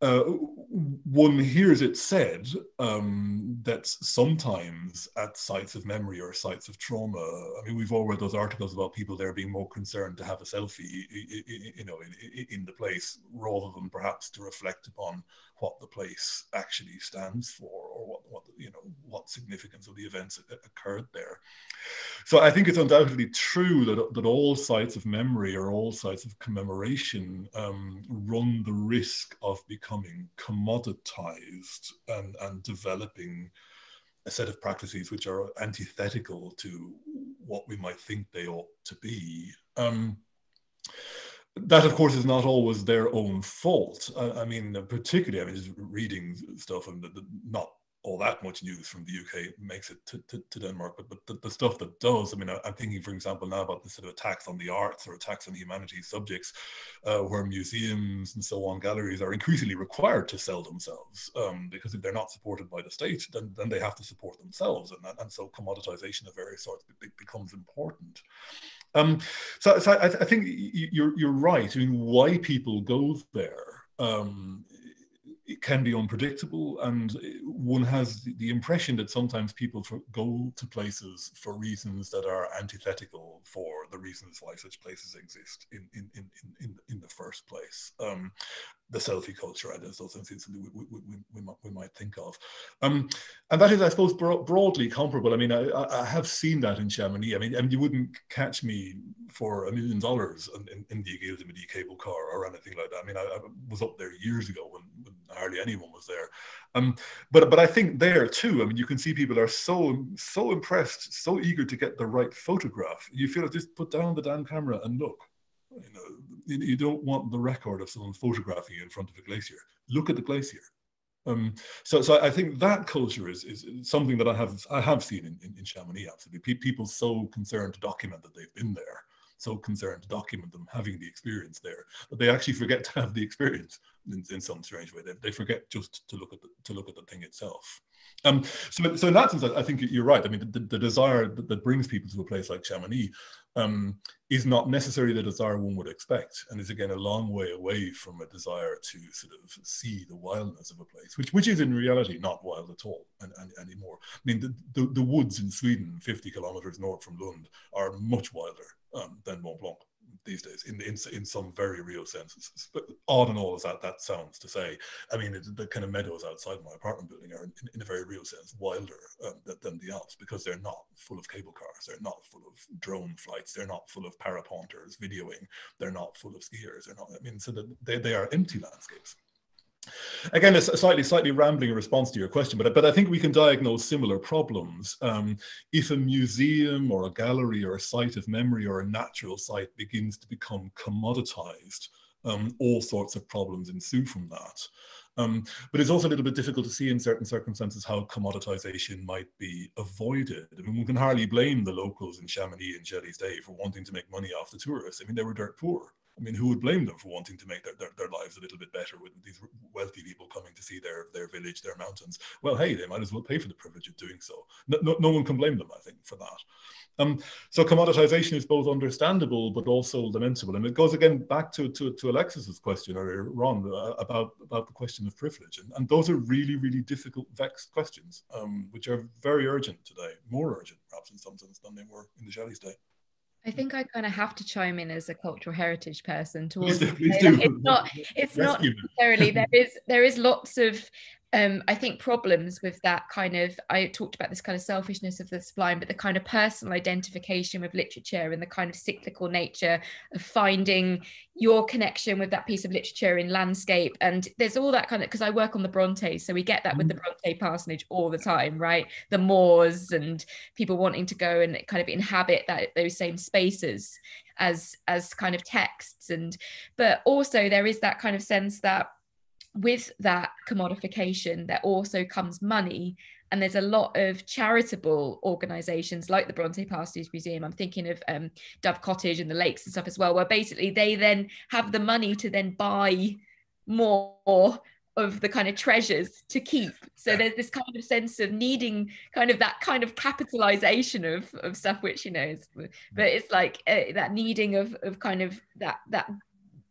S2: One hears it said that sometimes at sites of memory or sites of trauma, I mean, we've all read those articles about people there being more concerned to have a selfie, in the place rather than perhaps to reflect upon what the place actually stands for, or what significance of the events that occurred there. So I think it's undoubtedly true that all sites of memory or all sites of commemoration run the risk of becoming commoditized and developing a set of practices which are antithetical to what we might think they ought to be. That, of course, is not always their own fault. I mean, particularly, just reading stuff and not all that much news from the UK makes it to Denmark, but the stuff that does, I mean, I'm thinking, for example, now about the sort of attacks on the arts or attacks on humanities subjects, where museums and so on, galleries are increasingly required to sell themselves, because if they're not supported by the state, then they have to support themselves, and so commoditization of various sorts becomes important. So I think you're right. I mean, why people go there it can be unpredictable, and one has the impression that sometimes people go to places for reasons that are antithetical for the reasons why such places exist in the first place. The selfie culture, and those things we might think of. And that is, I suppose, broadly comparable. I mean, I have seen that in Chamonix. I mean, and you wouldn't catch me for $1 million in the Untitled cable car or anything like that. I mean, I was up there years ago when hardly anyone was there. But I think there too, I mean, you can see people are so impressed, so eager to get the right photograph. You feel like just put down the damn camera and look. You know, you don't want the record of someone photographing you in front of a glacier. Look at the glacier. So I think that culture is something that I have seen in Chamonix. Absolutely, people so concerned to document that they've been there, so concerned to document them having the experience there, that they actually forget to have the experience in some strange way. They forget just to look at the thing itself. So in that sense, I think you're right. I mean, the desire that brings people to a place like Chamonix is not necessarily the desire one would expect, and is again a long way away from a desire to sort of see the wildness of a place, which is in reality not wild at all anymore. I mean, the woods in Sweden, 50 kilometers north from Lund, are much wilder than Mont Blanc these days, in some very real senses. But odd and all as that sounds to say, I mean, the kind of meadows outside my apartment building are in a very real sense wilder than the Alps, because they're not full of cable cars, they're not full of drone flights, they're not full of paraponters videoing, they're not full of skiers, they're not, I mean, so that they are empty landscapes. Again, a slightly rambling response to your question, but I think we can diagnose similar problems. If a museum or a gallery or a site of memory or a natural site begins to become commoditized, all sorts of problems ensue from that. But it's also a little bit difficult to see in certain circumstances how commoditization might be avoided. I mean, one can hardly blame the locals in Chamonix in Shelly's day for wanting to make money off the tourists. I mean, they were dirt poor. I mean, who would blame them for wanting to make their lives a little bit better with these wealthy people coming to see their village, their mountains? Well, hey, they might as well pay for the privilege of doing so. No one can blame them, I think, for that. So commoditization is both understandable but also lamentable. And it goes again back to Alexis's question earlier, Ron, about the question of privilege. And those are really, really difficult, vexed questions, which are very urgent today, more urgent perhaps in some sense than they were in the Shelly's day.
S4: I think I kind of have to chime in as a cultural heritage person towards
S2: please do.
S4: It's not necessarily, there is lots of I think problems with that kind of, I talked about this kind of selfishness of the sublime, but the kind of personal identification with literature and the kind of cyclical nature of finding your connection with that piece of literature in landscape. And there's all that kind of, because I work on the Brontes, so we get that with the Bronte parsonage all the time, right? The moors and people wanting to go and kind of inhabit those same spaces as kind of texts. But also there is that kind of sense that with that commodification, there also comes money. And there's a lot of charitable organizations like the Bronte Parsonage Museum. I'm thinking of Dove Cottage and the lakes and stuff as well, where basically they then have the money to then buy more of the kind of treasures to keep. So there's this kind of sense of needing kind of that kind of capitalization of stuff, which, you know, is, but it's like that needing of kind of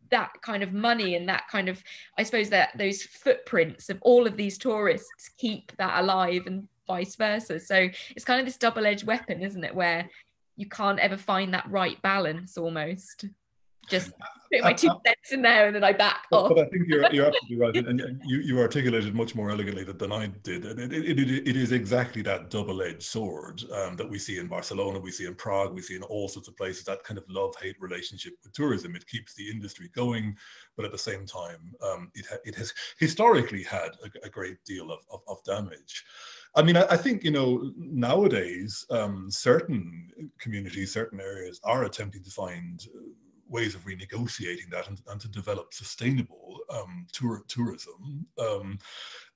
S4: that kind of money and that kind of, I suppose, that those footprints of all of these tourists keep that alive and vice versa. So it's kind of this double-edged weapon, isn't it, where you can't ever find that right balance almost. Just put my 2 cents in there and then I back off.
S2: But I think you're absolutely right, and you articulated much more elegantly than I did. It is exactly that double-edged sword that we see in Barcelona, we see in Prague, we see in all sorts of places, that kind of love-hate relationship with tourism. It keeps the industry going, but at the same time, it has historically had a great deal of damage. I mean, I think, you know, nowadays, certain communities, certain areas are attempting to find ways of renegotiating that and to develop sustainable tourism.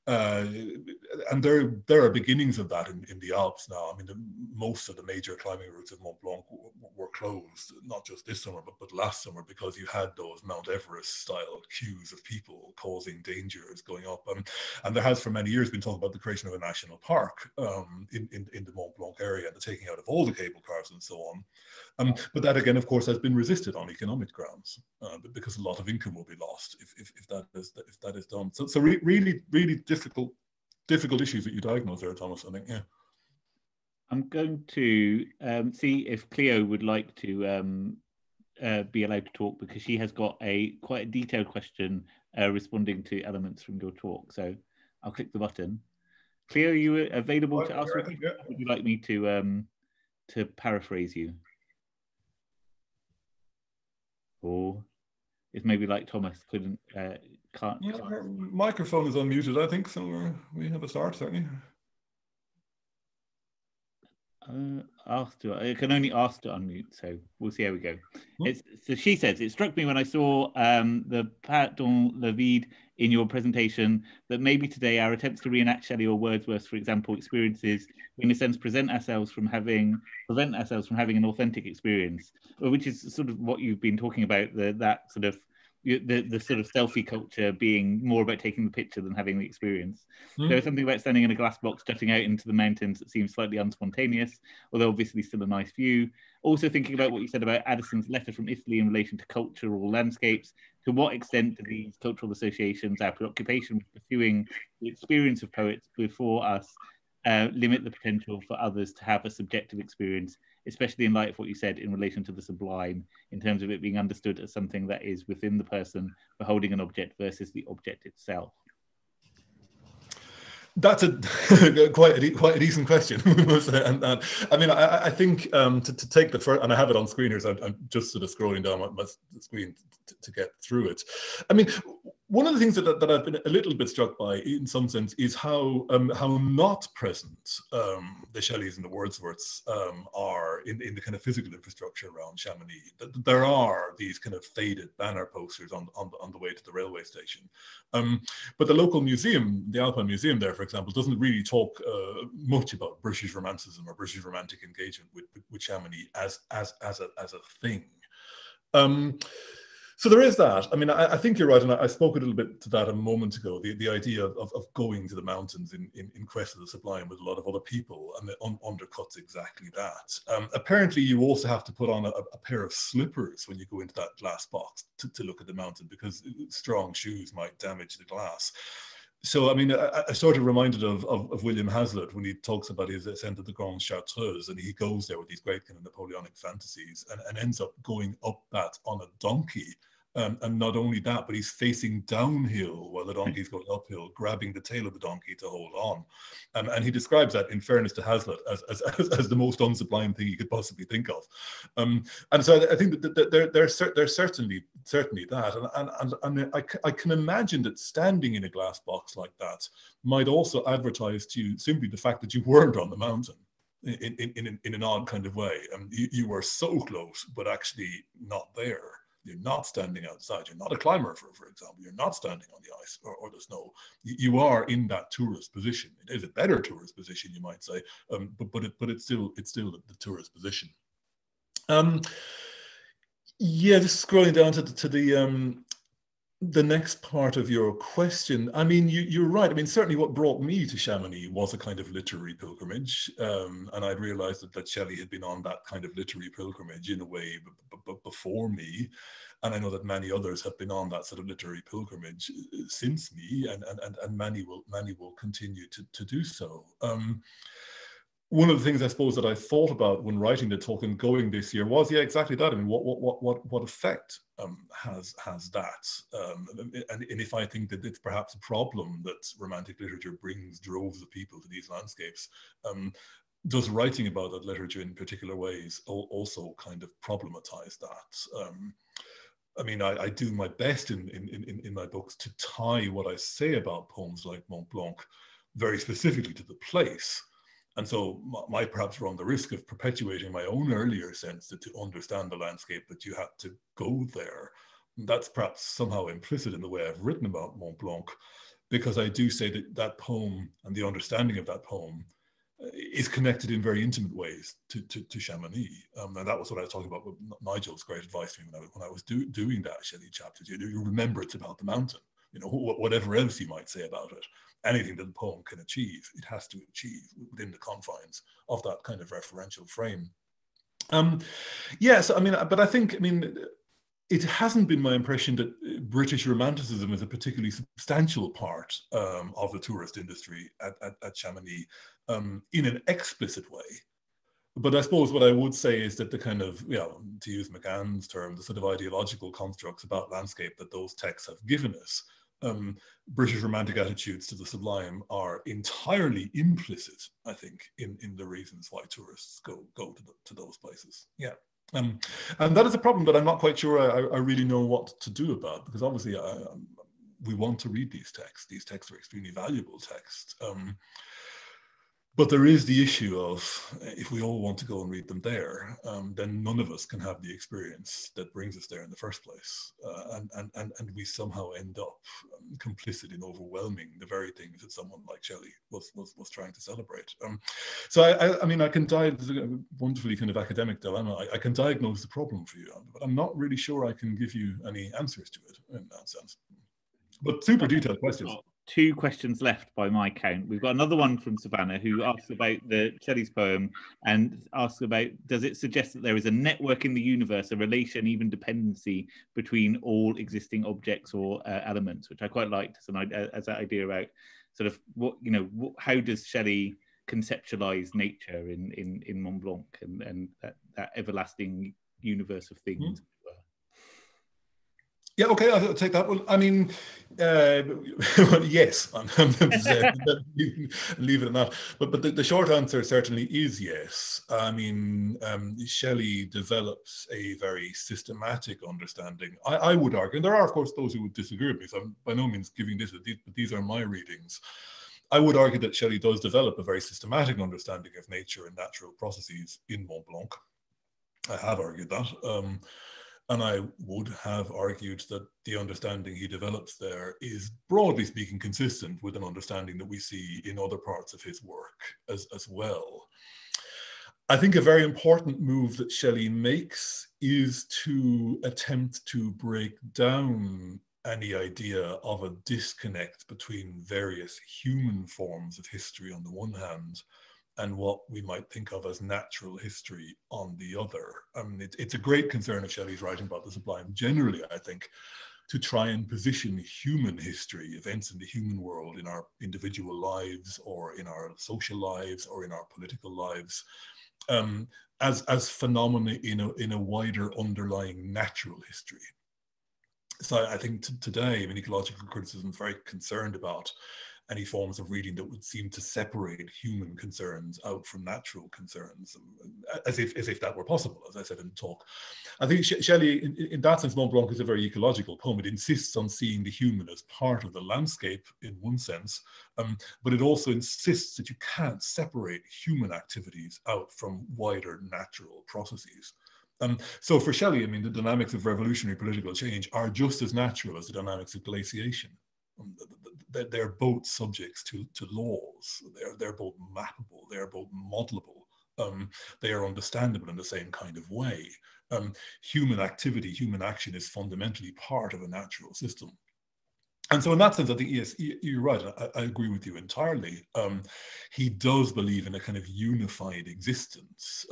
S2: And there are beginnings of that in the Alps now. I mean, most of the major climbing routes of Mont Blanc were closed, not just this summer, but last summer, because you had those Mount Everest-style queues of people causing dangers going up. And there has for many years been talk about the creation of a national park in the Mont Blanc area, and the taking out of all the cable cars and so on. But that again, of course, has been resisted on economic grounds, because a lot of income will be lost if that is done. So really difficult issues that you diagnose there, Thomas, I think. Yeah.
S1: I'm going to see if Cleo would like to be allowed to talk, because she has got quite a detailed question responding to elements from your talk. So I'll click the button. Cleo, are you available to ask? Yeah. Would you like me to paraphrase you? Or if maybe like Thomas can't.
S2: Yeah, her microphone is unmuted, I think, so we have a start, certainly.
S1: I can only ask to unmute, so we'll see how we go. So she says, it struck me when I saw the Pat dans le vide in your presentation that maybe today our attempts to reenact Shelley or Wordsworth, for example, experiences, in a sense, prevent ourselves from having an authentic experience, which is sort of what you've been talking about, that sort of the sort of selfie culture being more about taking the picture than having the experience. There's something about standing in a glass box jutting out into the mountains that seems slightly unspontaneous, although obviously still a nice view. Also thinking about what you said about Addison's letter from Italy in relation to culture or landscapes, to what extent do these cultural associations, our preoccupation with pursuing the experience of poets before us, limit the potential for others to have a subjective experience, especially in light of what you said in relation to the sublime, in terms of it being understood as something that is within the person beholding an object versus the object itself?
S2: That's quite a decent question. And I mean, I think to take the first, and I have it on screen here, so I'm just sort of scrolling down my screen to get through it. I mean, one of the things that I've been a little bit struck by, in some sense, is how not present the Shelleys and the Wordsworths are in the kind of physical infrastructure around Chamonix. There are these kind of faded banner posters on the way to the railway station, but the local museum, the Alpine Museum there, for example, doesn't really talk much about British Romanticism or British Romantic engagement with Chamonix as a thing. So there is that. I mean, I think you're right, and I spoke a little bit to that a moment ago, the idea of going to the mountains in quest of the sublime with a lot of other people, and it undercuts exactly that. Apparently, you also have to put on a pair of slippers when you go into that glass box to look at the mountain, because strong shoes might damage the glass. So, I mean, I sort of reminded of William Hazlitt when he talks about his ascent of the Grande Chartreuse, and he goes there with these great kind of Napoleonic fantasies and ends up going up that on a donkey. And not only that, but he's facing downhill while the donkey's going uphill, grabbing the tail of the donkey to hold on. And he describes that, in fairness to Hazlitt, as the most unsublime thing he could possibly think of. And so I think that there's certainly that. And I can imagine that standing in a glass box like that might also advertise to you simply the fact that you weren't on the mountain in an odd kind of way. You were so close, but actually not there. You're not standing outside. You're not a climber, for example. You're not standing on the ice or the snow. You are in that tourist position. It is a better tourist position, you might say, but it's still the tourist position. Yeah, just scrolling down to the next part of your question. I mean, you're right. I mean, certainly what brought me to Chamonix was a kind of literary pilgrimage. And I realized that Shelley had been on that kind of literary pilgrimage in a way before me. And I know that many others have been on that sort of literary pilgrimage since me, and many will continue to do so. One of the things I suppose that I thought about when writing the talk and going this year was, yeah, exactly that. I mean, what effect has that? And if I think that it's perhaps a problem that Romantic literature brings droves of people to these landscapes, does writing about that literature in particular ways also kind of problematize that? I mean, I do my best in my books to tie what I say about poems like Mont Blanc very specifically to the place. And so might perhaps run the risk of perpetuating my own earlier sense that to understand the landscape that you had to go there. That's perhaps somehow implicit in the way I've written about Mont Blanc. because I do say that that poem and the understanding of that poem is connected in very intimate ways to Chamonix. And that was what I was talking about with Nigel's great advice to me when I was doing that Shelly chapter. You remember it's about the mountain. You know, whatever else you might say about it, anything that the poem can achieve, it has to achieve within the confines of that kind of referential frame. Yes, I mean, but I think, I mean, it hasn't been my impression that British Romanticism is a particularly substantial part of the tourist industry at Chamonix in an explicit way. But I suppose what I would say is that the kind of, you know, to use McGann's term, the sort of ideological constructs about landscape that those texts have given us, British Romantic attitudes to the sublime are entirely implicit, I think, in the reasons why tourists go to those places. Yeah. And that is a problem that I'm not quite sure I really know what to do about, because obviously we want to read these texts. These texts are extremely valuable texts. But there is the issue of, if we all want to go and read them there, then none of us can have the experience that brings us there in the first place. And we somehow end up complicit in overwhelming the very things that someone like Shelly was trying to celebrate. So I mean, I can diagnose a wonderfully kind of academic dilemma. I can diagnose the problem for you, but I'm not really sure I can give you any answers to it in that sense. But super detailed questions.
S1: 2 questions left by my count. We've got another one from Savannah who asks about Shelley's poem and asks about, does it suggest that there is a network in the universe, a relation, even dependency between all existing objects or elements, which I quite liked as that idea about sort of what, you know, how does Shelley conceptualize nature in Mont Blanc and that everlasting universe of things.
S2: Mm. Yeah, okay, I'll take that one. I mean, yes, leave it at that. But the short answer certainly is yes. I mean, Shelley develops a very systematic understanding. I would argue, and there are, of course, those who would disagree with me, so I'm by no means giving this, but these are my readings. I would argue that Shelley does develop a very systematic understanding of nature and natural processes in Mont Blanc. I have argued that. And I would have argued that the understanding he develops there is, broadly speaking, consistent with an understanding that we see in other parts of his work as well. I think a very important move that Shelley makes is to attempt to break down any idea of a disconnect between various human forms of history on the one hand and what we might think of as natural history on the other. I mean, it's a great concern of Shelley's writing about the sublime generally, I think, to try and position human history, events in the human world, in our individual lives or in our social lives or in our political lives, as phenomena in a wider underlying natural history. So I think today, I mean, ecological criticism is very concerned about any forms of reading that would seem to separate human concerns out from natural concerns, as if that were possible, as I said in the talk. I think Shelley, in that sense, Mont Blanc is a very ecological poem. It insists on seeing the human as part of the landscape in one sense, but it also insists that you can't separate human activities out from wider natural processes. So for Shelley, I mean, the dynamics of revolutionary political change are just as natural as the dynamics of glaciation. They're both subjects to laws. They're both mappable. They're both modelable. They are understandable in the same kind of way. Human activity, human action is fundamentally part of a natural system. And so in that sense, I think, yes, you're right. I agree with you entirely. He does believe in a kind of unified existence.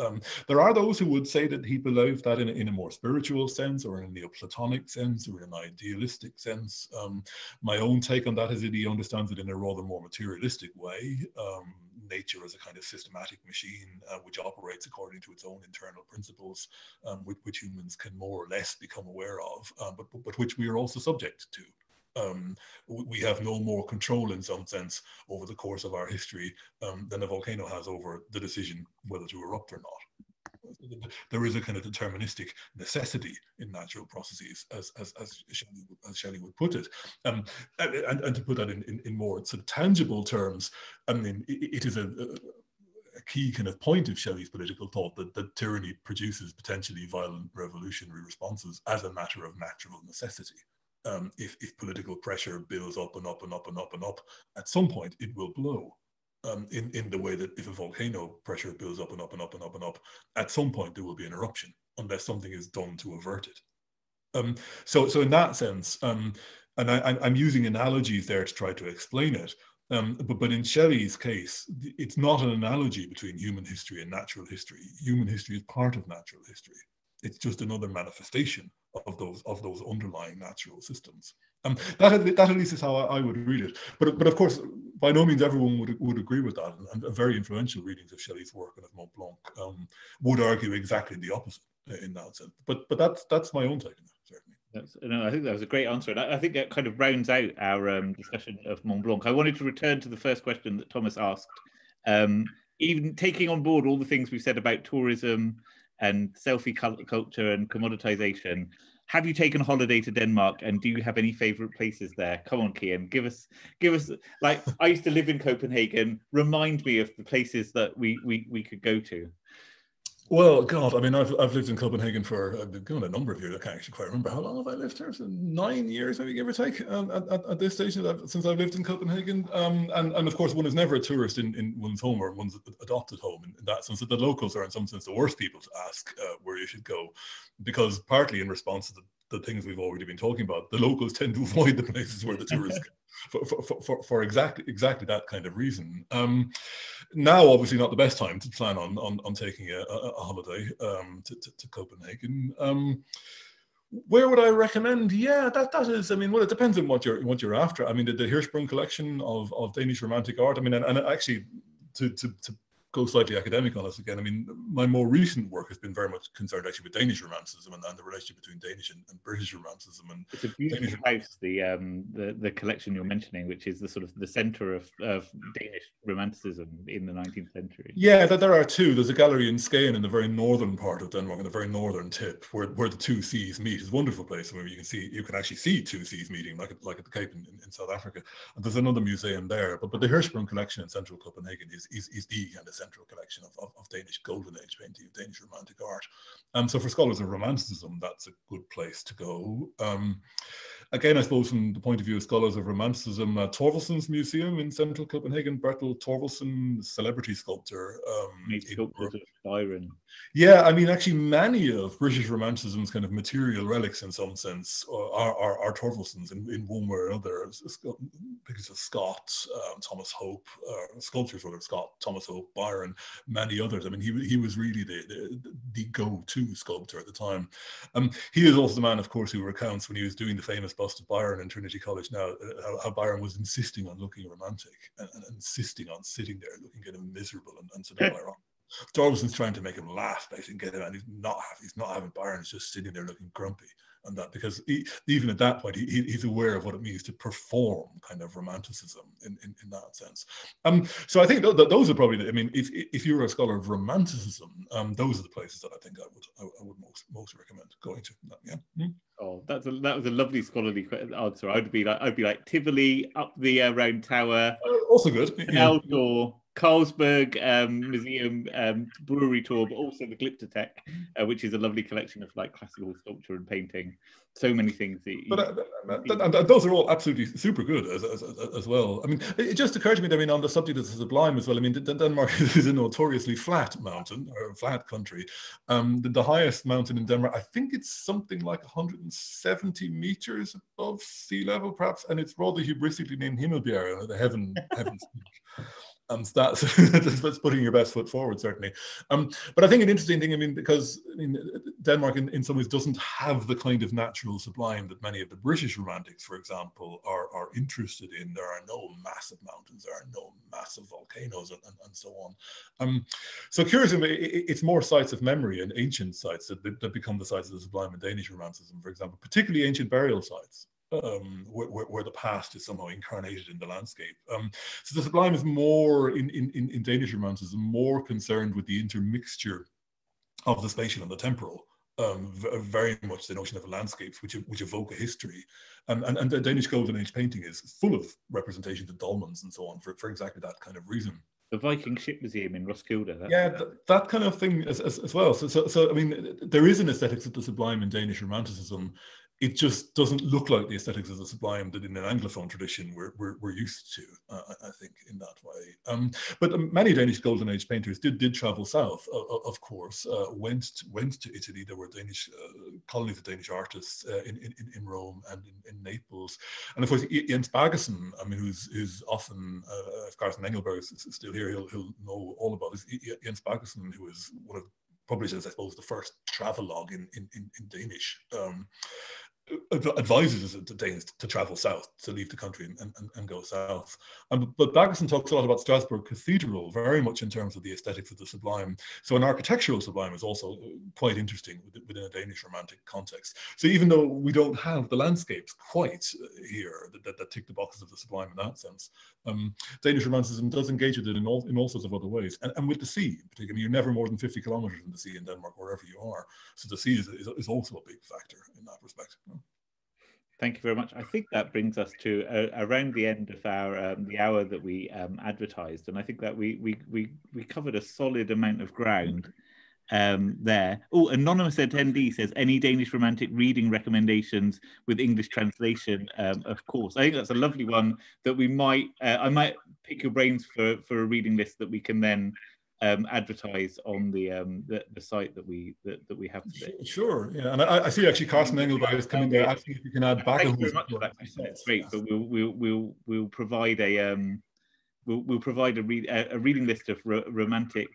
S2: There are those who would say that he believed that in a more spiritual sense or in a Neoplatonic sense or in an idealistic sense. My own take on that is that he understands it in a rather more materialistic way. Nature as a kind of systematic machine which operates according to its own internal principles, which humans can more or less become aware of, but which we are also subject to. We have no more control in some sense over the course of our history than a volcano has over the decision whether to erupt or not. There is a kind of deterministic necessity in natural processes, as Shelley would put it. And to put that in more sort of tangible terms, I mean, it is a key kind of point of Shelley's political thought that tyranny produces potentially violent revolutionary responses as a matter of natural necessity. if political pressure builds up and up and up and up and up, at some point it will blow. In the way that if a volcano pressure builds up and up and up and up and up, at some point there will be an eruption unless something is done to avert it. So in that sense, and I'm using analogies there to try to explain it. But in Shelly's case, it's not an analogy between human history and natural history. Human history is part of natural history. It's just another manifestation of those underlying natural systems. That at least is how I would read it. But of course, by no means everyone would agree with that. And very influential readings of Shelly's work and of Mont Blanc would argue exactly the opposite in that sense. But that's my own take on it, certainly.
S1: No, I think that was a great answer. And I think that kind of rounds out our discussion of Mont Blanc. I wanted to return to the first question that Thomas asked. Even taking on board all the things we've said about tourism and selfie culture and commoditization, have you taken a holiday to Denmark, and do you have any favorite places there? Come on, Cian, give us, like, I used to live in Copenhagen. Remind me of the places that we could go to.
S2: Well, God, I mean, I've lived in Copenhagen for a number of years. I can't actually quite remember how long have I lived here. So 9 years, maybe, give or take, at this stage since I've lived in Copenhagen. And of course, one is never a tourist in one's home or one's adopted home in that sense. That the locals are in some sense the worst people to ask where you should go, because partly in response to the things we've already been talking about, the locals tend to avoid the places where the tourists go for exactly that kind of reason. Now, obviously, not the best time to plan on taking a holiday to Copenhagen. Where would I recommend? Yeah, that is. I mean, well, it depends on what you're after. I mean, the Hirschsprung collection of Danish Romantic art. I mean, and actually to go slightly academic on us again, I mean, my more recent work has been very much concerned actually with Danish Romanticism and the relationship between Danish and British Romanticism. And
S1: it's a beautiful house, the collection you're mentioning, which is the sort of the centre of Danish Romanticism in the 19th century.
S2: Yeah, there are two. There's a gallery in Skagen in the very northern part of Denmark, in the very northern tip, where the two seas meet. It's a wonderful place where you can actually see two seas meeting, like at the Cape in South Africa. And there's another museum there. But the Hirschsprung collection in central Copenhagen is the kind of central collection of Danish Golden Age painting, of Danish Romantic art. So for scholars of Romanticism, that's a good place to go. Again, I suppose from the point of view of scholars of Romanticism, Thorvaldsen's museum in central Copenhagen, Bertel Thorvaldsen, celebrity sculptor.
S1: Byron.
S2: Yeah, I mean, actually, many of British Romanticism's kind of material relics, in some sense, are Thorvaldsen's in one way or another. Pictures of Scott, Thomas Hope, sculptures of Scott, Thomas Hope, Byron, many others. I mean, he was really the go-to sculptor at the time. He is also the man, of course, who recounts when he was doing the famous bust of Byron in Trinity College now, how Byron was insisting on looking romantic and insisting on sitting there looking kind of miserable and so on. Thorvaldsen's trying to make him laugh, basically, and get him, and he's not having Byron. He's just sitting there looking grumpy, and that because even at that point he's aware of what it means to perform kind of romanticism in that sense. So I think those are probably I mean, if you're a scholar of romanticism, those are the places that I think I would most recommend going to. Yeah. Mm-hmm.
S1: Oh, that was a lovely scholarly answer. I'd be like Tivoli, up the Round Tower,
S2: also good.
S1: Outdoor. Carlsberg Museum brewery tour, but also the Glyptotek, which is a lovely collection of like classical sculpture and painting. So many things.
S2: But those are all absolutely super good as well. I mean, it just occurred to me that, I mean, on the subject of the sublime as well. I mean, Denmark is a notoriously flat mountain or a flat country. The highest mountain in Denmark, I think it's something like 170 meters above sea level, perhaps, and it's rather hubristically named Himmelbjerg, the heaven peak. That's putting your best foot forward, certainly. But I think an interesting thing, I mean, because Denmark in some ways doesn't have the kind of natural sublime that many of the British romantics, for example, are interested in. There are no massive mountains, there are no massive volcanoes, and so on. So curiously, it's more sites of memory and ancient sites that become the sites of the sublime in Danish romanticism, for example, particularly ancient burial sites. Where the past is somehow incarnated in the landscape. So the sublime is more, in Danish romanticism, more concerned with the intermixture of the spatial and the temporal. Very much the notion of landscapes which evoke a history. And the Danish Golden Age painting is full of representations of dolmens and so on for exactly that kind of reason.
S1: The Viking Ship Museum in Roskilde.
S2: That kind of thing as well. So I mean, there is an aesthetics of the sublime in Danish romanticism it just doesn't look like the aesthetics of the sublime that in an Anglophone tradition we're used to, I think, in that way. But many Danish Golden Age painters did travel south, of course, went to Italy. There were Danish colonies of Danish artists in Rome and in Naples. And of course, Jens Baggesen, I mean, who's often, if Carsten Engelberg is still here, he'll know all about this. Jens Baggesen, who is one of publishes, I suppose, the first travelogue in Danish, advises the Danes to travel south, to leave the country and go south. But Baggesen talks a lot about Strasbourg Cathedral, very much in terms of the aesthetics of the sublime. So an architectural sublime is also quite interesting within a Danish romantic context. So even though we don't have the landscapes quite here that tick the boxes of the sublime in that sense, Danish romanticism does engage with it in all sorts of other ways. And with the sea, particularly, you're never more than 50 kilometers from the sea in Denmark, wherever you are. So the sea is also a big factor in that respect.
S1: Thank you very much. I think that brings us to around the end of our the hour that we advertised, and I think that we covered a solid amount of ground there. Oh, anonymous attendee says, any Danish romantic reading recommendations with English translation? Of course, I think that's a lovely one that we might I might pick your brains for a reading list that we can then advertise on the site that we have today.
S2: Sure, yeah, and I see actually Carsten Engelberg is coming there asking if you can add back.
S1: Thank you very much for that question. It's great, but we'll provide a we'll provide a reading list of romantic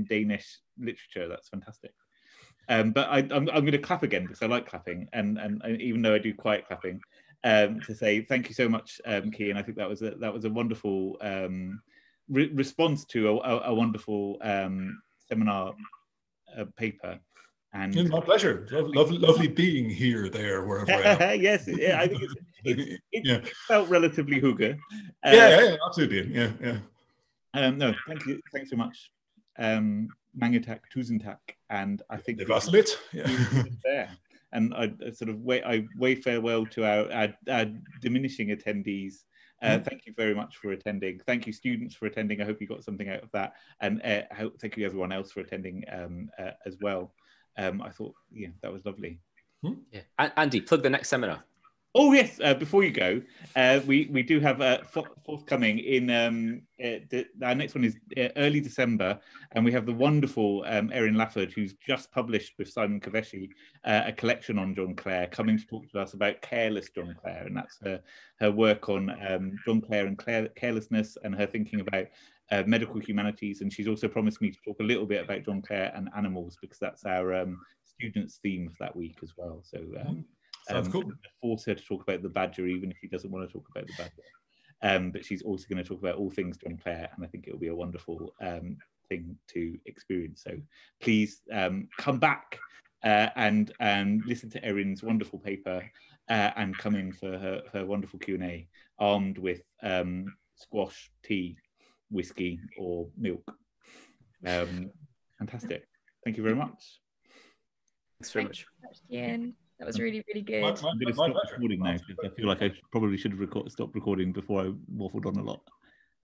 S1: Danish literature. That's fantastic. But I'm going to clap again because I like clapping, and even though I do quiet clapping, to say thank you so much, Cian. I think that was a wonderful response to a wonderful seminar paper. And
S2: it's my pleasure. Lovely being here, there, wherever I am.
S1: Yes, yeah, I think it felt relatively hygge.
S2: Yeah, absolutely. Yeah.
S1: No, thank you. Thanks so much. Mange tak, tusind tak. And I think
S2: it was lit.
S1: There. And I sort of wave farewell to our diminishing attendees. Thank you very much for attending. Thank you, students, for attending. I hope you got something out of that. And thank you, everyone else, for attending as well. I thought, yeah, that was lovely.
S5: Yeah. Andy, plug the next seminar.
S1: Oh, yes. Before you go, we do have forthcoming in our next one is early December, and we have the wonderful Erin Lafford, who's just published with Simon Kveshi a collection on John Clare, coming to talk to us about careless John Clare, and that's her work on John Clare and carelessness, and her thinking about medical humanities. And she's also promised me to talk a little bit about John Clare and animals, because that's our students' theme for that week as well. So.
S2: Sounds cool.
S1: Force her to talk about the badger, even if she doesn't want to talk about the badger. But she's also going to talk about all things John Clare, and I think it will be a wonderful thing to experience. So please come back and listen to Erin's wonderful paper, and come in for her wonderful Q&A, armed with squash, tea, whiskey, or milk. Fantastic. Thank you very much.
S5: Thanks very much.
S4: Cian. That was really, really good.
S1: I'm going to stop recording now, because I feel like I probably should have stopped recording before I waffled on a lot.